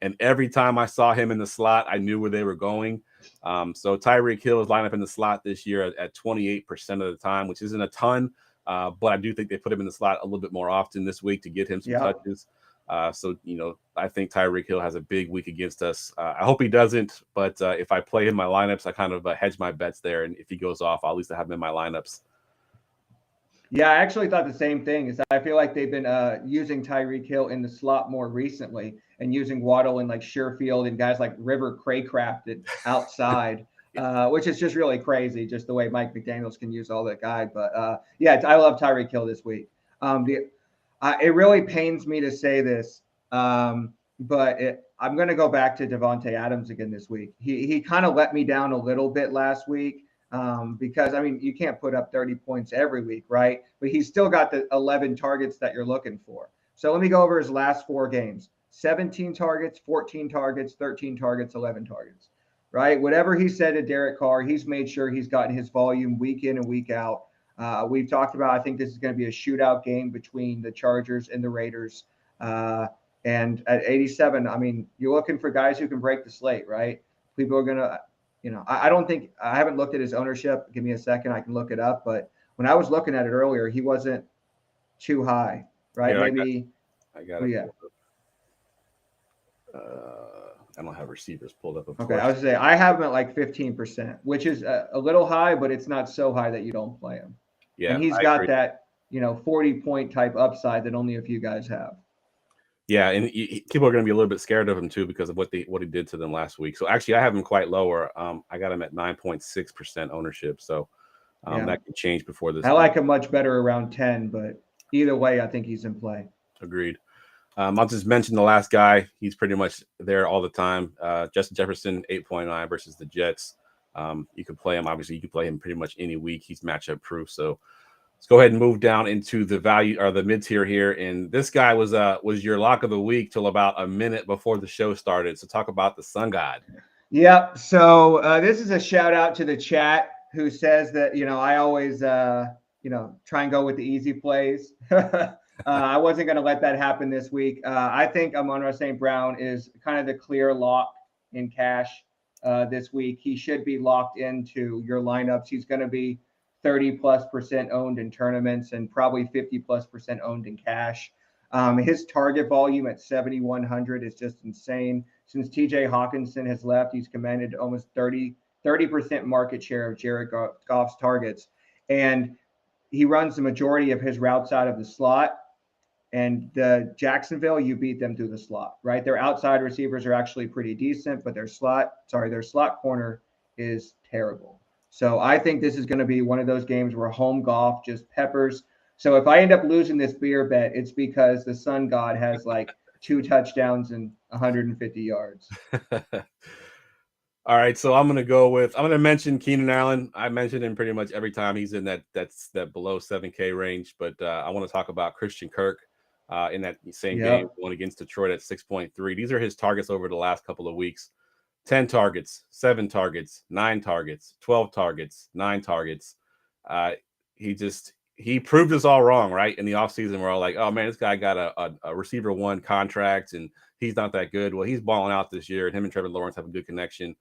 And every time I saw him in the slot, I knew where they were going. So Tyreek Hill is lined up in the slot this year at 28% of the time, which isn't a ton. But I do think they put him in the slot a little bit more often this week to get him some touches. So, I think Tyreek Hill has a big week against us. I hope he doesn't, but if I play in my lineups, I kind of hedge my bets there. And if he goes off, I'll at least have him in my lineups. Yeah, I actually thought the same thing. Is I feel like they've been using Tyreek Hill in the slot more recently and using Waddle and like Sherfield and guys like River Craycraft outside, which is just really crazy, just the way Mike McDaniels can use all that guy. But I love Tyreek Hill this week. It really pains me to say this, but I'm going to go back to Devontae Adams again this week. He kind of let me down a little bit last week because, you can't put up 30 points every week, right? But he's still got the 11 targets that you're looking for. So let me go over his last 4 games. 17 targets, 14 targets, 13 targets, 11 targets, right? Whatever he said to Derek Carr, he's made sure he's gotten his volume week in and week out. We've talked about, I think this is going to be a shootout game between the Chargers and the Raiders. And at 87, you're looking for guys who can break the slate, right? People are going to, I haven't looked at his ownership. Give me a second. I can look it up. But when I was looking at it earlier, he wasn't too high, right? Yeah, I got it. Yeah. I don't have receivers pulled up. Okay, I was going to say, I have him at like 15%, which is a little high, but it's not so high that you don't play him. Yeah, and he's got that, 40-point type upside that only a few guys have. Yeah, and people are going to be a little bit scared of him too because of what he did to them last week. So actually, I have him quite lower. I got him at 9.6% ownership. So that can change before this. I like him much better around 10, but either way, I think he's in play. Agreed. I'll just mention the last guy. He's pretty much there all the time. Justin Jefferson, 8.9 versus the Jets. You could play him. Obviously, you could play him pretty much any week. He's matchup proof. So let's go ahead and move down into the value or the mid tier here. And this guy was your lock of the week till about a minute before the show started. So talk about the Sun God. Yep. So this is a shout out to the chat who says that, I always, try and go with the easy plays. I wasn't going to let that happen this week. I think Amon-Ra St. Brown is kind of the clear lock in cash this week. He should be locked into your lineups. He's going to be 30+% owned in tournaments and probably 50+% owned in cash. His target volume at 7,100 is just insane. Since TJ Hawkinson has left, he's commanded almost 30% market share of Jared Goff's targets. And he runs the majority of his routes out of the slot. And the Jacksonville, you beat them through the slot, right? Their outside receivers are actually pretty decent, but their slot corner is terrible. So I think this is going to be one of those games where home Goff just peppers. So if I end up losing this beer bet, it's because the Sun God has like 2 touchdowns and 150 yards. All right, so I'm going to mention Keenan Allen. I mentioned him pretty much every time he's in that below 7K range, but I want to talk about Christian Kirk in that same game, one against Detroit at 6.3. These are his targets over the last couple of weeks. 10 targets, 7 targets, 9 targets, 12 targets, 9 targets. He proved us all wrong, right? In the offseason, we're all like, oh, man, this guy got a receiver 1 contract, and he's not that good. Well, he's balling out this year, and him and Trevor Lawrence have a good connection.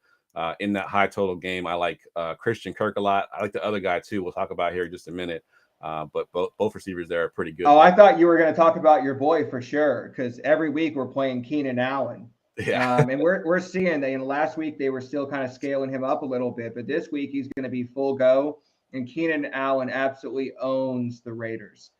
In that high total game, I like Christian Kirk a lot. I like the other guy, too. We'll talk about here in just a minute. But both receivers there are pretty good. Oh, I thought you were going to talk about your boy for sure, because every week we're playing Keenan Allen. Yeah. And we're seeing that last week they were still kind of scaling him up a little bit, but this week he's going to be full go. And Keenan Allen absolutely owns the Raiders.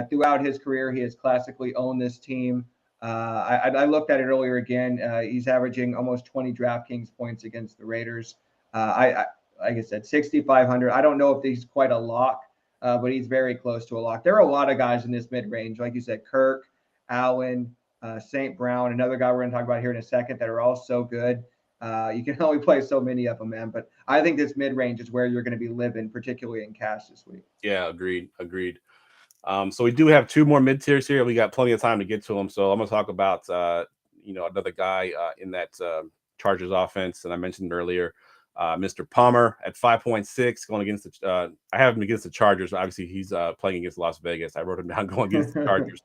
Throughout his career, he has classically owned this team. I looked at it earlier again. He's averaging almost 20 DraftKings points against the Raiders. Like I said, 6,500. I don't know if he's quite a lock, but he's very close to a lock. There are a lot of guys in this mid-range, like you said, Kirk, Allen, St. Brown, another guy we're going to talk about here in a second, that are all so good. You can only play so many of them, man. But I think this mid-range is where you're going to be living, particularly in cash this week. Yeah, agreed. So we do have 2 more mid-tiers here. We got plenty of time to get to them. So I'm going to talk about, another guy in that Chargers offense that I mentioned earlier. Mr. Palmer at 5.6 going against the I have him against the Chargers. Obviously, he's playing against Las Vegas. I wrote him down going against the Chargers.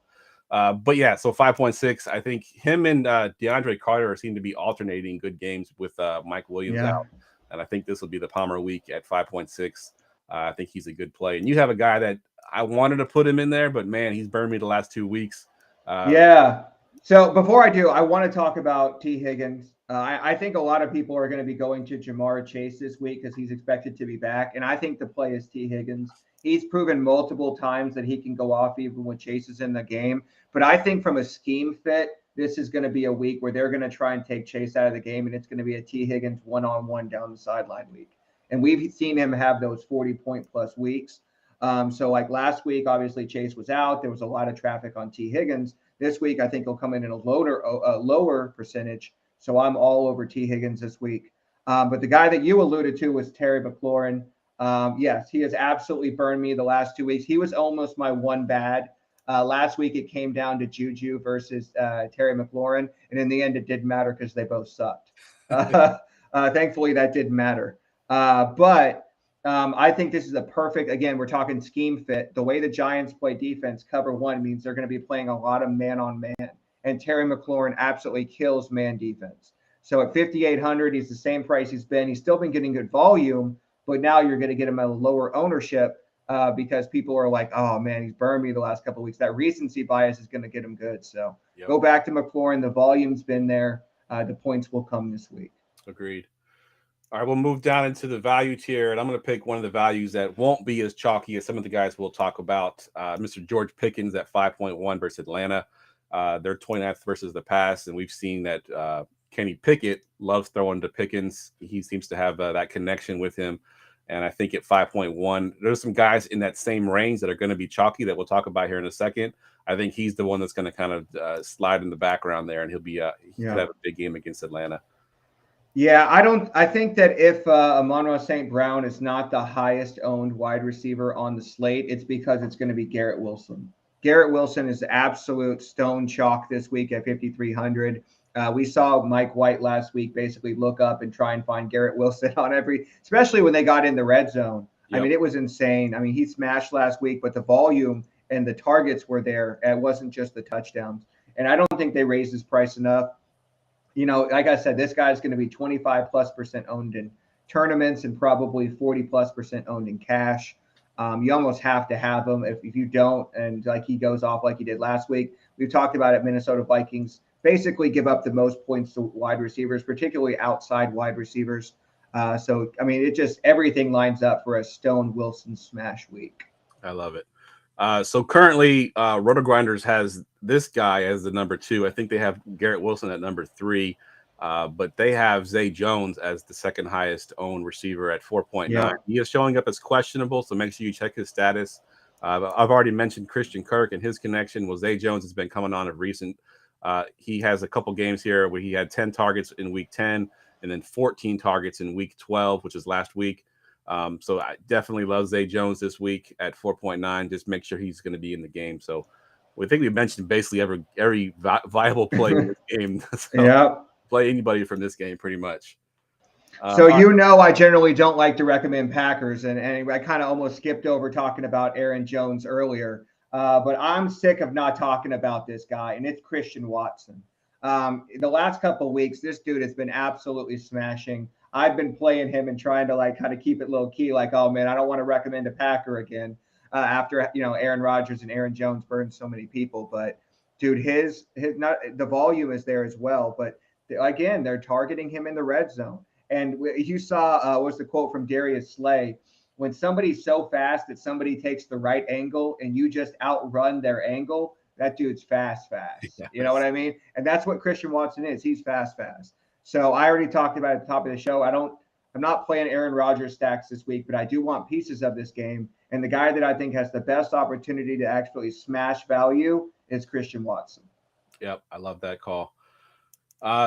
But yeah, so 5.6. I think him and DeAndre Carter seem to be alternating good games with Mike Williams out. And I think this will be the Palmer week at 5.6. I think he's a good play. And you have a guy that I wanted to put him in there, but man, he's burned me the last 2 weeks. Yeah. So before I do, I want to talk about T. Higgins. I think a lot of people are going to be going to Jamar Chase this week because he's expected to be back. And I think the play is T. Higgins. He's proven multiple times that he can go off even when Chase is in the game. But I think from a scheme fit, this is going to be a week where they're going to try and take Chase out of the game, and it's going to be a T. Higgins one-on-one down the sideline week. And we've seen him have those 40-point-plus weeks. So like last week, obviously Chase was out. There was a lot of traffic on T. Higgins. This week, I think he'll come in a lower percentage. So I'm all over T. Higgins this week. But the guy that you alluded to was Terry McLaurin. Yes, he has absolutely burned me the last 2 weeks. He was almost my one bad. Last week, it came down to Juju versus Terry McLaurin. And in the end, it didn't matter because they both sucked. Thankfully, that didn't matter. But I think this is a perfect, again, we're talking scheme fit. The way the Giants play defense, cover one means they're going to be playing a lot of man on man. And Terry McLaurin absolutely kills man defense. So at 5,800, he's the same price he's been. He's still been getting good volume, but now you're going to get him at a lower ownership because people are like, oh man, he's burned me the last couple of weeks. That recency bias is going to get him good. So Go back to McLaurin. The volume's been there. The points will come this week. Agreed. All right, we'll move down into the value tier, and I'm going to pick one of the values that won't be as chalky as some of the guys we'll talk about. Mr. George Pickens at 5.1 versus Atlanta. They're 29th versus the pass, and we've seen that Kenny Pickett loves throwing to Pickens. He seems to have that connection with him, and I think at 5.1, there's some guys in that same range that are going to be chalky that we'll talk about here in a second. I think he's the one that's going to kind of slide in the background there, and he'll be he could have a big game against Atlanta. Yeah, I think that if Amon-Ra St. Brown is not the highest owned wide receiver on the slate, it's because it's going to be Garrett Wilson. Garrett Wilson is absolute stone chalk this week at 5,300. We saw Mike White last week basically look up and try and find Garrett Wilson on especially when they got in the red zone. Yep. I mean, it was insane. I mean, he smashed last week, but the volume and the targets were there. It wasn't just the touchdowns. And I don't think they raised his price enough. You know, like I said, this guy's going to be 25+% owned in tournaments and probably 40+% owned in cash. You almost have to have him. If you don't, and like he goes off like he did last week, we've talked about it. Minnesota Vikings basically give up the most points to wide receivers, particularly outside wide receivers. So, I mean, it just everything lines up for a Stone Wilson smash week. I love it. So currently, RotoGrinders has this guy as the number 2. I think they have Garrett Wilson at number 3, but they have Zay Jones as the second highest owned receiver at 4.9. Yeah. He is showing up as questionable, so make sure you check his status. I've already mentioned Christian Kirk and his connection. Well, Zay Jones has been coming on of recent. He has a couple games here where he had 10 targets in week 10 and then 14 targets in week 12, which is last week. So I definitely love Zay Jones this week at 4.9. Just make sure he's going to be in the game. So we think we mentioned basically every viable play in this game. So yeah. Play anybody from this game pretty much. So I generally don't like to recommend Packers, and I kind of almost skipped over talking about Aaron Jones earlier. But I'm sick of not talking about this guy, and it's Christian Watson. The last couple of weeks, this dude has been absolutely smashing. I've been playing him and trying to kind of keep it low key, like, oh man, I don't want to recommend a Packer again after Aaron Rodgers and Aaron Jones burned so many people. But dude, his not the volume is there as well. But again, they're targeting him in the red zone. And you saw what was the quote from Darius Slay? When somebody's so fast that somebody takes the right angle and you just outrun their angle, that dude's fast. Yes. You know what I mean? And that's what Christian Watson is. He's fast. So I already talked about it at the top of the show. I'm not playing Aaron Rodgers stacks this week, but I do want pieces of this game. And the guy that I think has the best opportunity to actually smash value is Christian Watson. Yep, I love that call.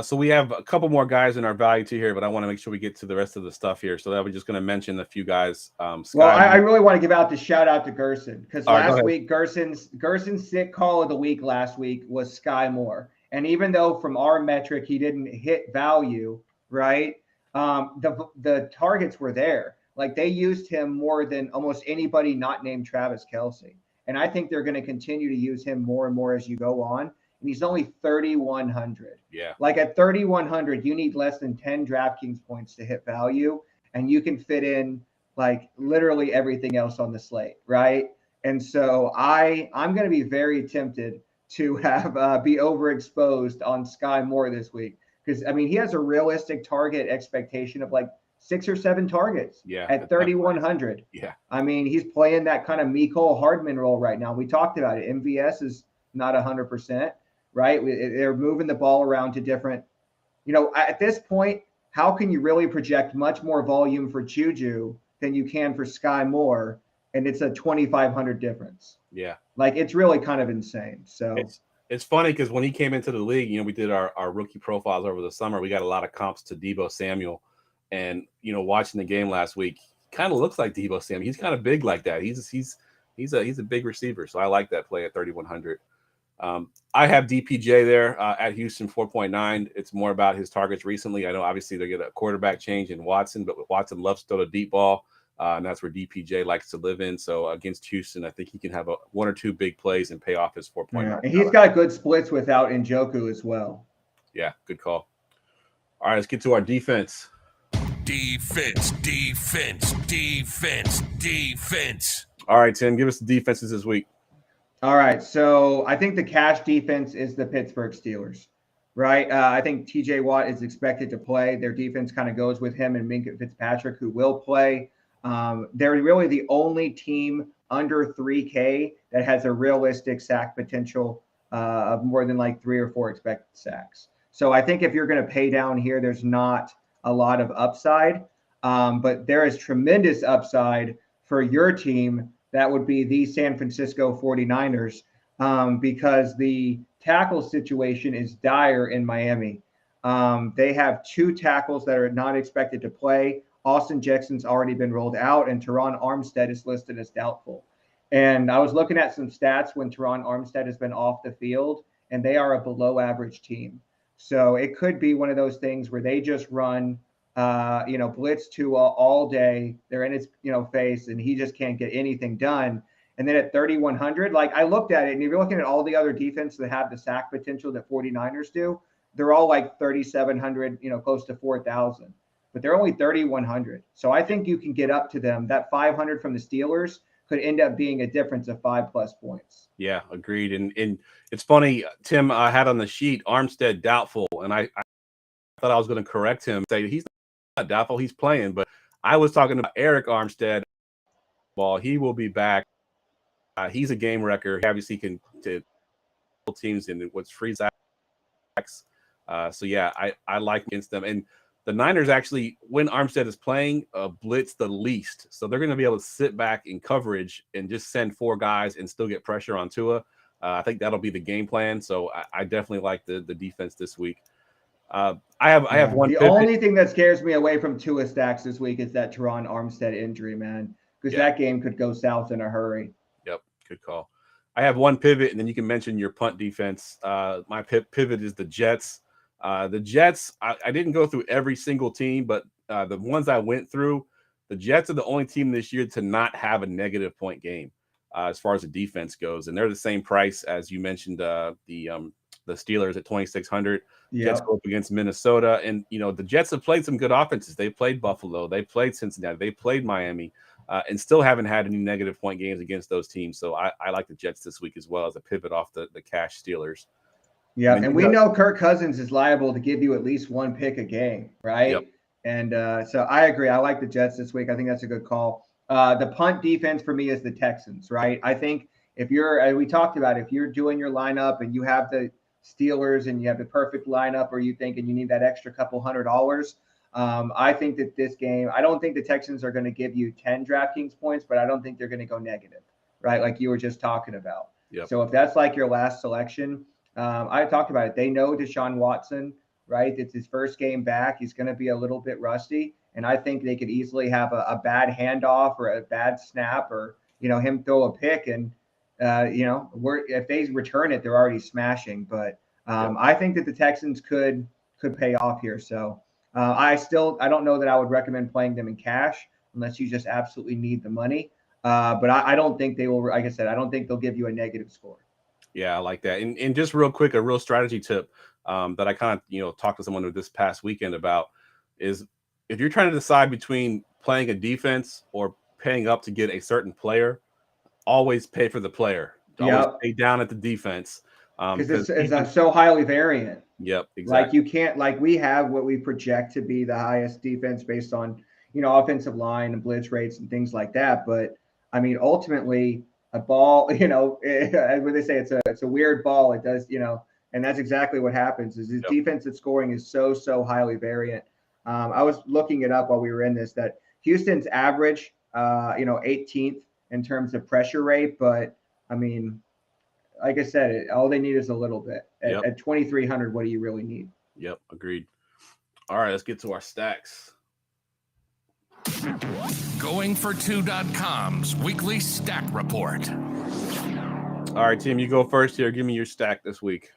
So we have a couple more guys in our value tier here, but I want to make sure we get to the rest of the stuff here. So that we're just going to mention a few guys. I really want to give out the shout out to Gerson, because last week Gerson's sick call of the week last week was Sky Moore. And even though from our metric he didn't hit value, right? the targets were there. Like they used him more than almost anybody not named Travis Kelce. And I think they're going to continue to use him more and more as you go on. And he's only 3,100. Yeah. Like at 3,100, you need less than 10 DraftKings points to hit value. And you can fit in like literally everything else on the slate, right? And so I'm going to be very tempted to have be overexposed on Sky Moore this week. Because, I mean, he has a realistic target expectation of like 6 or 7 targets at 3,100. Yeah. I mean, he's playing that kind of Mecole Hardman role right now. We talked about it. MVS is not 100%, right? They're moving the ball around to different, at this point, how can you really project much more volume for Juju than you can for Sky Moore? And it's a 2,500 difference. Yeah. Like, it's really kind of insane. So it's funny because when he came into the league, we did our rookie profiles over the summer. We got a lot of comps to Deebo Samuel. And, watching the game last week, kind of looks like Deebo Samuel. He's kind of big like that. He's a big receiver. So I like that play at 3,100. I have DPJ there at Houston 4.9. It's more about his targets recently. I know obviously they get a quarterback change in Watson, but Watson loves to throw the deep ball. And that's where DPJ likes to live in. So against Houston, I think he can have one or two big plays and pay off his 4.9. Yeah, and he's got good splits without Njoku as well. Yeah, good call. All right, let's get to our defense. Defense. All right, Tim, give us the defenses this week. All right, so I think the cash defense is the Pittsburgh Steelers, right? I think TJ Watt is expected to play. Their defense kind of goes with him and Minkah Fitzpatrick, who will play. They're really the only team under 3K that has a realistic sack potential of more than like 3 or 4 expected sacks. So I think if you're going to pay down here, there's not a lot of upside, but there is tremendous upside for your team. That would be the San Francisco 49ers because the tackle situation is dire in Miami. They have 2 tackles that are not expected to play. Austin Jackson's already been rolled out, and Teron Armstead is listed as doubtful. And I was looking at some stats when Teron Armstead has been off the field, and they are a below-average team. So it could be one of those things where they just run, blitz Tua all day. They're in his, face, and he just can't get anything done. And then at 3,100, like I looked at it, and if you're looking at all the other defenses that have the sack potential that 49ers do, they're all like 3,700, close to 4,000. But they're only 3,100. So I think you can get up to them. That 500 from the Steelers could end up being a difference of 5+ points. Yeah, agreed. And it's funny, Tim, I had on the sheet Armstead doubtful, and I thought I was going to correct him, say he's not doubtful, he's playing. But I was talking about Eric Armstead. Ball, he will be back. He's a game wrecker. He obviously can to teams in what's free sacks. So yeah, I like against them. And the Niners actually, when Armstead is playing, blitz the least. So they're going to be able to sit back in coverage and just send 4 guys and still get pressure on Tua. I think that'll be the game plan. So I definitely like the defense this week. I have one. The only thing that scares me away from Tua stacks this week is that Teron Armstead injury, man, because that game could go south in a hurry. Yep, good call. I have one pivot, and then you can mention your punt defense. My pivot is the Jets. The Jets, I didn't go through every single team, but the ones I went through, the Jets are the only team this year to not have a negative point game as far as the defense goes. And they're the same price as you mentioned, the Steelers at 2,600. Yep. Jets go up against Minnesota. And, the Jets have played some good offenses. They played Buffalo. They played Cincinnati. They played Miami and still haven't had any negative point games against those teams. So I like the Jets this week as well as a pivot off the cash Steelers. Yeah, and we know Kirk Cousins is liable to give you at least 1 pick a game, right? Yep. And so I agree. I like the Jets this week. I think that's a good call. The punt defense for me is the Texans, right? I think if we talked about if you're doing your lineup and you have the Steelers and you have the perfect lineup, or you think and you need that extra couple $100, I think that this game, I don't think the Texans are going to give you 10 DraftKings points, but I don't think they're going to go negative, right? Like you were just talking about. Yep. So if that's like your last selection, I talked about it. They know Deshaun Watson, right? It's his first game back. He's going to be a little bit rusty. And I think they could easily have a bad handoff or a bad snap or, him throw a pick. And, if they return it, they're already smashing. But I think that the Texans could pay off here. So I don't know that I would recommend playing them in cash unless you just absolutely need the money. But I don't think they will. Like I said, I don't think they'll give you a negative score. Yeah, I like that. And just real quick, a real strategy tip that I kind of talked to someone this past weekend about is if you're trying to decide between playing a defense or paying up to get a certain player, always pay for the player. Always pay down at the defense. Because it's so highly variant. Yep, exactly. Like you can't, like we have what we project to be the highest defense based on, offensive line and blitz rates and things like that. But I mean, ultimately a ball, when they say it's a weird ball, it does, and that's exactly what happens is his defensive scoring is so highly variant. I was looking it up while we were in this, that Houston's average, 18th in terms of pressure rate. But I mean, like I said, all they need is a little bit. At 2,300, what do you really need? Yep, agreed. All right, let's get to our stacks. Goingfor2.com's weekly stack report. All right, Tim, you go first here. Give me your stack this week.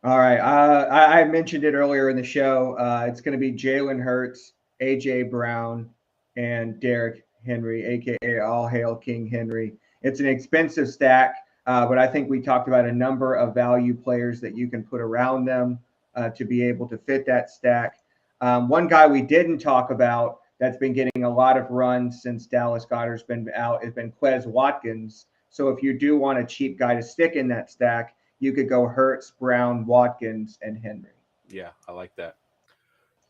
All right. I mentioned it earlier in the show. It's going to be Jalen Hurts, A.J. Brown, and Derrick Henry, a.k.a. All Hail King Henry. It's an expensive stack. But I think we talked about a number of value players that you can put around them to be able to fit that stack. One guy we didn't talk about that's been getting a lot of runs since Dallas Goedert's been out has been Quez Watkins. So if you do want a cheap guy to stick in that stack, you could go Hurts, Brown, Watkins, and Henry. Yeah, I like that.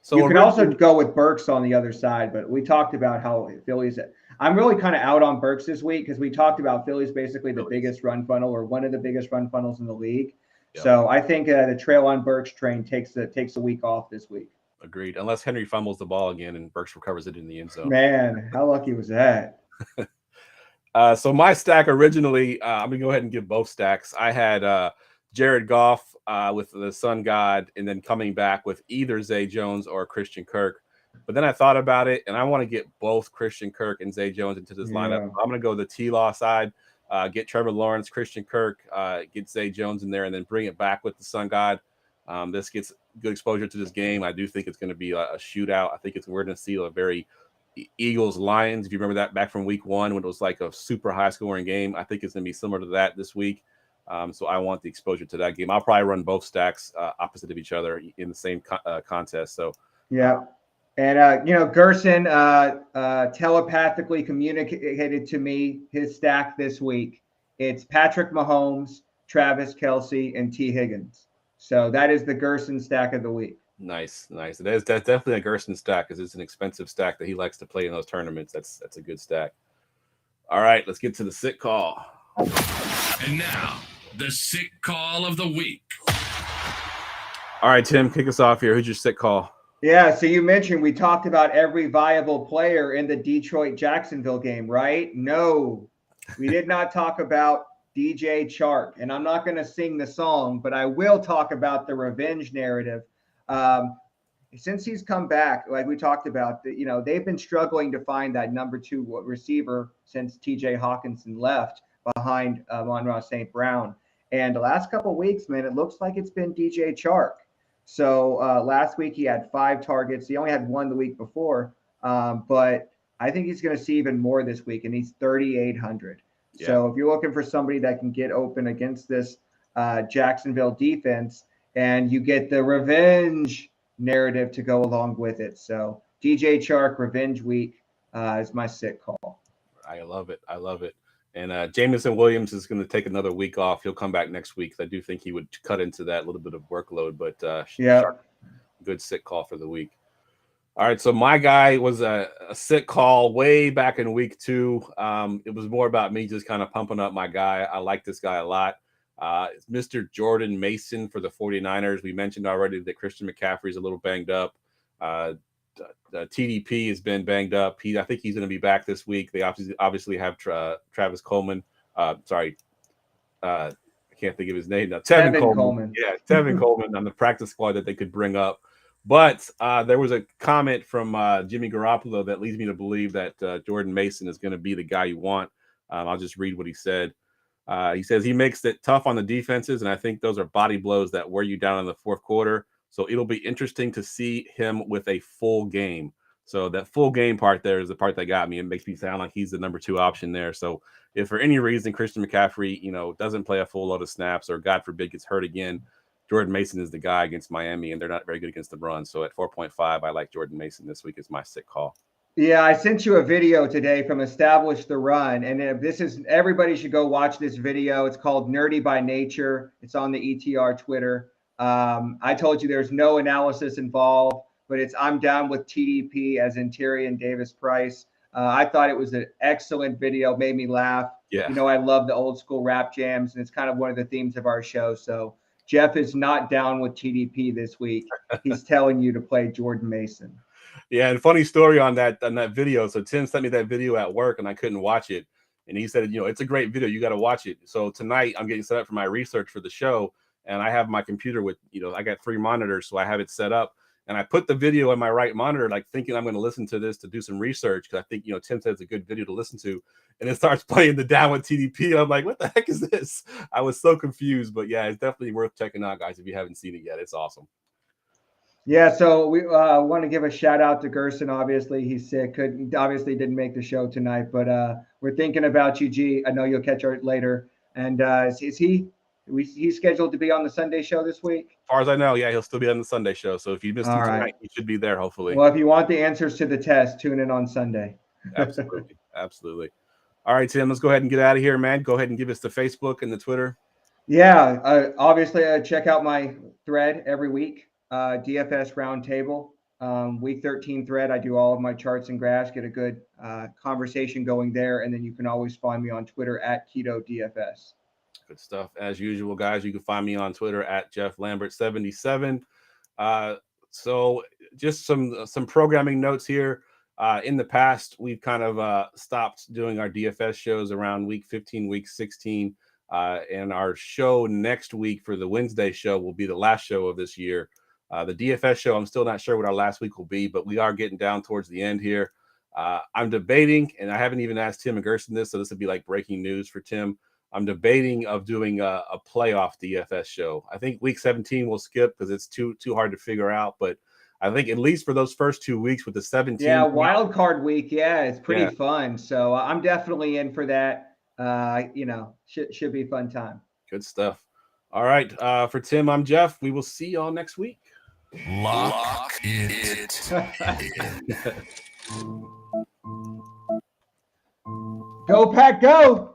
So you can also go with Burks on the other side, but we talked about how Philly's – I'm really kind of out on Burks this week because we talked about Philly's basically the biggest run funnel or one of the biggest run funnels in the league. Yep. So I think the trail on Burks train takes a week off this week. Agreed. Unless Henry fumbles the ball again and Burks recovers it in the end zone. Man, how lucky was that? So my stack originally, I'm going to go ahead and give both stacks. I had Jared Goff with the Sun God and then coming back with either Zay Jones or Christian Kirk. But then I thought about it, and I want to get both Christian Kirk and Zay Jones into this lineup. I'm going to go the T-Law side, get Trevor Lawrence, Christian Kirk, get Zay Jones in there, and then bring it back with the Sun God. This gets good exposure to this game. I do think it's going to be a shootout. I think we're going to see a very Eagles-Lions. If you remember that back from week 1 when it was like a super high-scoring game, I think it's going to be similar to that this week. So I want the exposure to that game. I'll probably run both stacks opposite of each other in the same contest. So yeah. And, Gerson telepathically communicated to me his stack this week. It's Patrick Mahomes, Travis Kelce, and T. Higgins. So that is the Gerson stack of the week. Nice. That's definitely a Gerson stack because it's an expensive stack that he likes to play in those tournaments. That's a good stack. All right, let's get to the sick call. And now, the sick call of the week. All right, Tim, kick us off here. Who's your sick call? Yeah, so you mentioned we talked about every viable player in the Detroit-Jacksonville game, right? No, we did not talk about DJ Chark. And I'm not going to sing the song, but I will talk about the revenge narrative. Since he's come back, like we talked about, they've been struggling to find that number 2 receiver since TJ Hawkinson left behind Amon-Ra St. Brown. And the last couple of weeks, man, it looks like it's been DJ Chark. So last week he had 5 targets. He only had 1 the week before, but I think he's going to see even more this week, and he's 3,800. Yeah. So if you're looking for somebody that can get open against this Jacksonville defense, and you get the revenge narrative to go along with it. So DJ Chark, revenge week is my sick call. I love it. And Jameson Williams is going to take another week off. He'll come back next week. I do think he would cut into that little bit of workload, but Chark, good sick call for the week. All right, so my guy was a sick call way back in week 2. It was more about me just kind of pumping up my guy. I like this guy a lot. It's Mr. Jordan Mason for the 49ers. We mentioned already that Christian McCaffrey's a little banged up. TDP has been banged up. I think he's going to be back this week. They obviously have Travis Coleman. I can't think of his name now. Tevin Coleman. Yeah, Tevin Coleman on the practice squad that they could bring up. But there was a comment from Jimmy Garoppolo that leads me to believe that Jordan Mason is going to be the guy you want. I'll just read what he said. He says he makes it tough on the defenses, and I think those are body blows that wear you down in the fourth quarter. So it'll be interesting to see him with a full game. So that full game part there is the part that got me. It makes me sound like he's the number 2 option there. So if for any reason Christian McCaffrey, doesn't play a full load of snaps or God forbid gets hurt again, Jordan Mason is the guy against Miami, and they're not very good against the run. So at 4.5, I like Jordan Mason this week as my sick call. Yeah, I sent you a video today from Establish the Run, and everybody should go watch this video. It's called Nerdy by Nature. It's on the ETR Twitter. I told you there's no analysis involved, but I'm down with TDP as in Tyrion Davis Price. I thought it was an excellent video, made me laugh. Yeah. I love the old school rap jams, and it's kind of one of the themes of our show. So Jeff is not down with TDP this week. He's telling you to play Jordan Mason. Yeah, and funny story on that video. So Tim sent me that video at work, and I couldn't watch it. And he said, it's a great video. You got to watch it. So tonight I'm getting set up for my research for the show, and I have my computer with, I got 3 monitors, so I have it set up. And I put the video on my right monitor, like thinking I'm going to listen to this to do some research because I think, Tim said it's a good video to listen to. And it starts playing the down with TDP. I'm like, what the heck is this? I was so confused. But yeah, it's definitely worth checking out, guys, if you haven't seen it yet. It's awesome. Yeah, so we want to give a shout out to Gerson. Obviously, he's sick. Didn't make the show tonight, but we're thinking about you, G. I know you'll catch her later. And he's scheduled to be on the Sunday show this week? As far as I know, yeah, he'll still be on the Sunday show. So if you missed him tonight, he should be there, hopefully. Well, if you want the answers to the test, tune in on Sunday. Absolutely. Absolutely. All right, Tim, let's go ahead and get out of here, man. Go ahead and give us the Facebook and the Twitter. Yeah, obviously, check out my thread every week, DFS Roundtable. Week 13 thread, I do all of my charts and graphs, get a good conversation going there. And then you can always find me on Twitter at KetoDFS. Good stuff. As usual, guys, you can find me on Twitter at JeffLambert77. So just some programming notes here. In the past, we've kind of stopped doing our DFS shows around week 15, week 16. And our show next week for the Wednesday show will be the last show of this year. The DFS show, I'm still not sure what our last week will be, but we are getting down towards the end here. I'm debating, and I haven't even asked Tim and Gerson this, so this would be like breaking news for Tim. I'm debating of doing a playoff DFS show. I think week 17 we'll skip because it's too hard to figure out, but I think at least for those first 2 weeks with the 17. Yeah, wild card week. Yeah, it's pretty fun. So I'm definitely in for that. Should be a fun time. Good stuff. All right. For Tim, I'm Jeff. We will see y'all next week. Lock it in. Go Pack, go!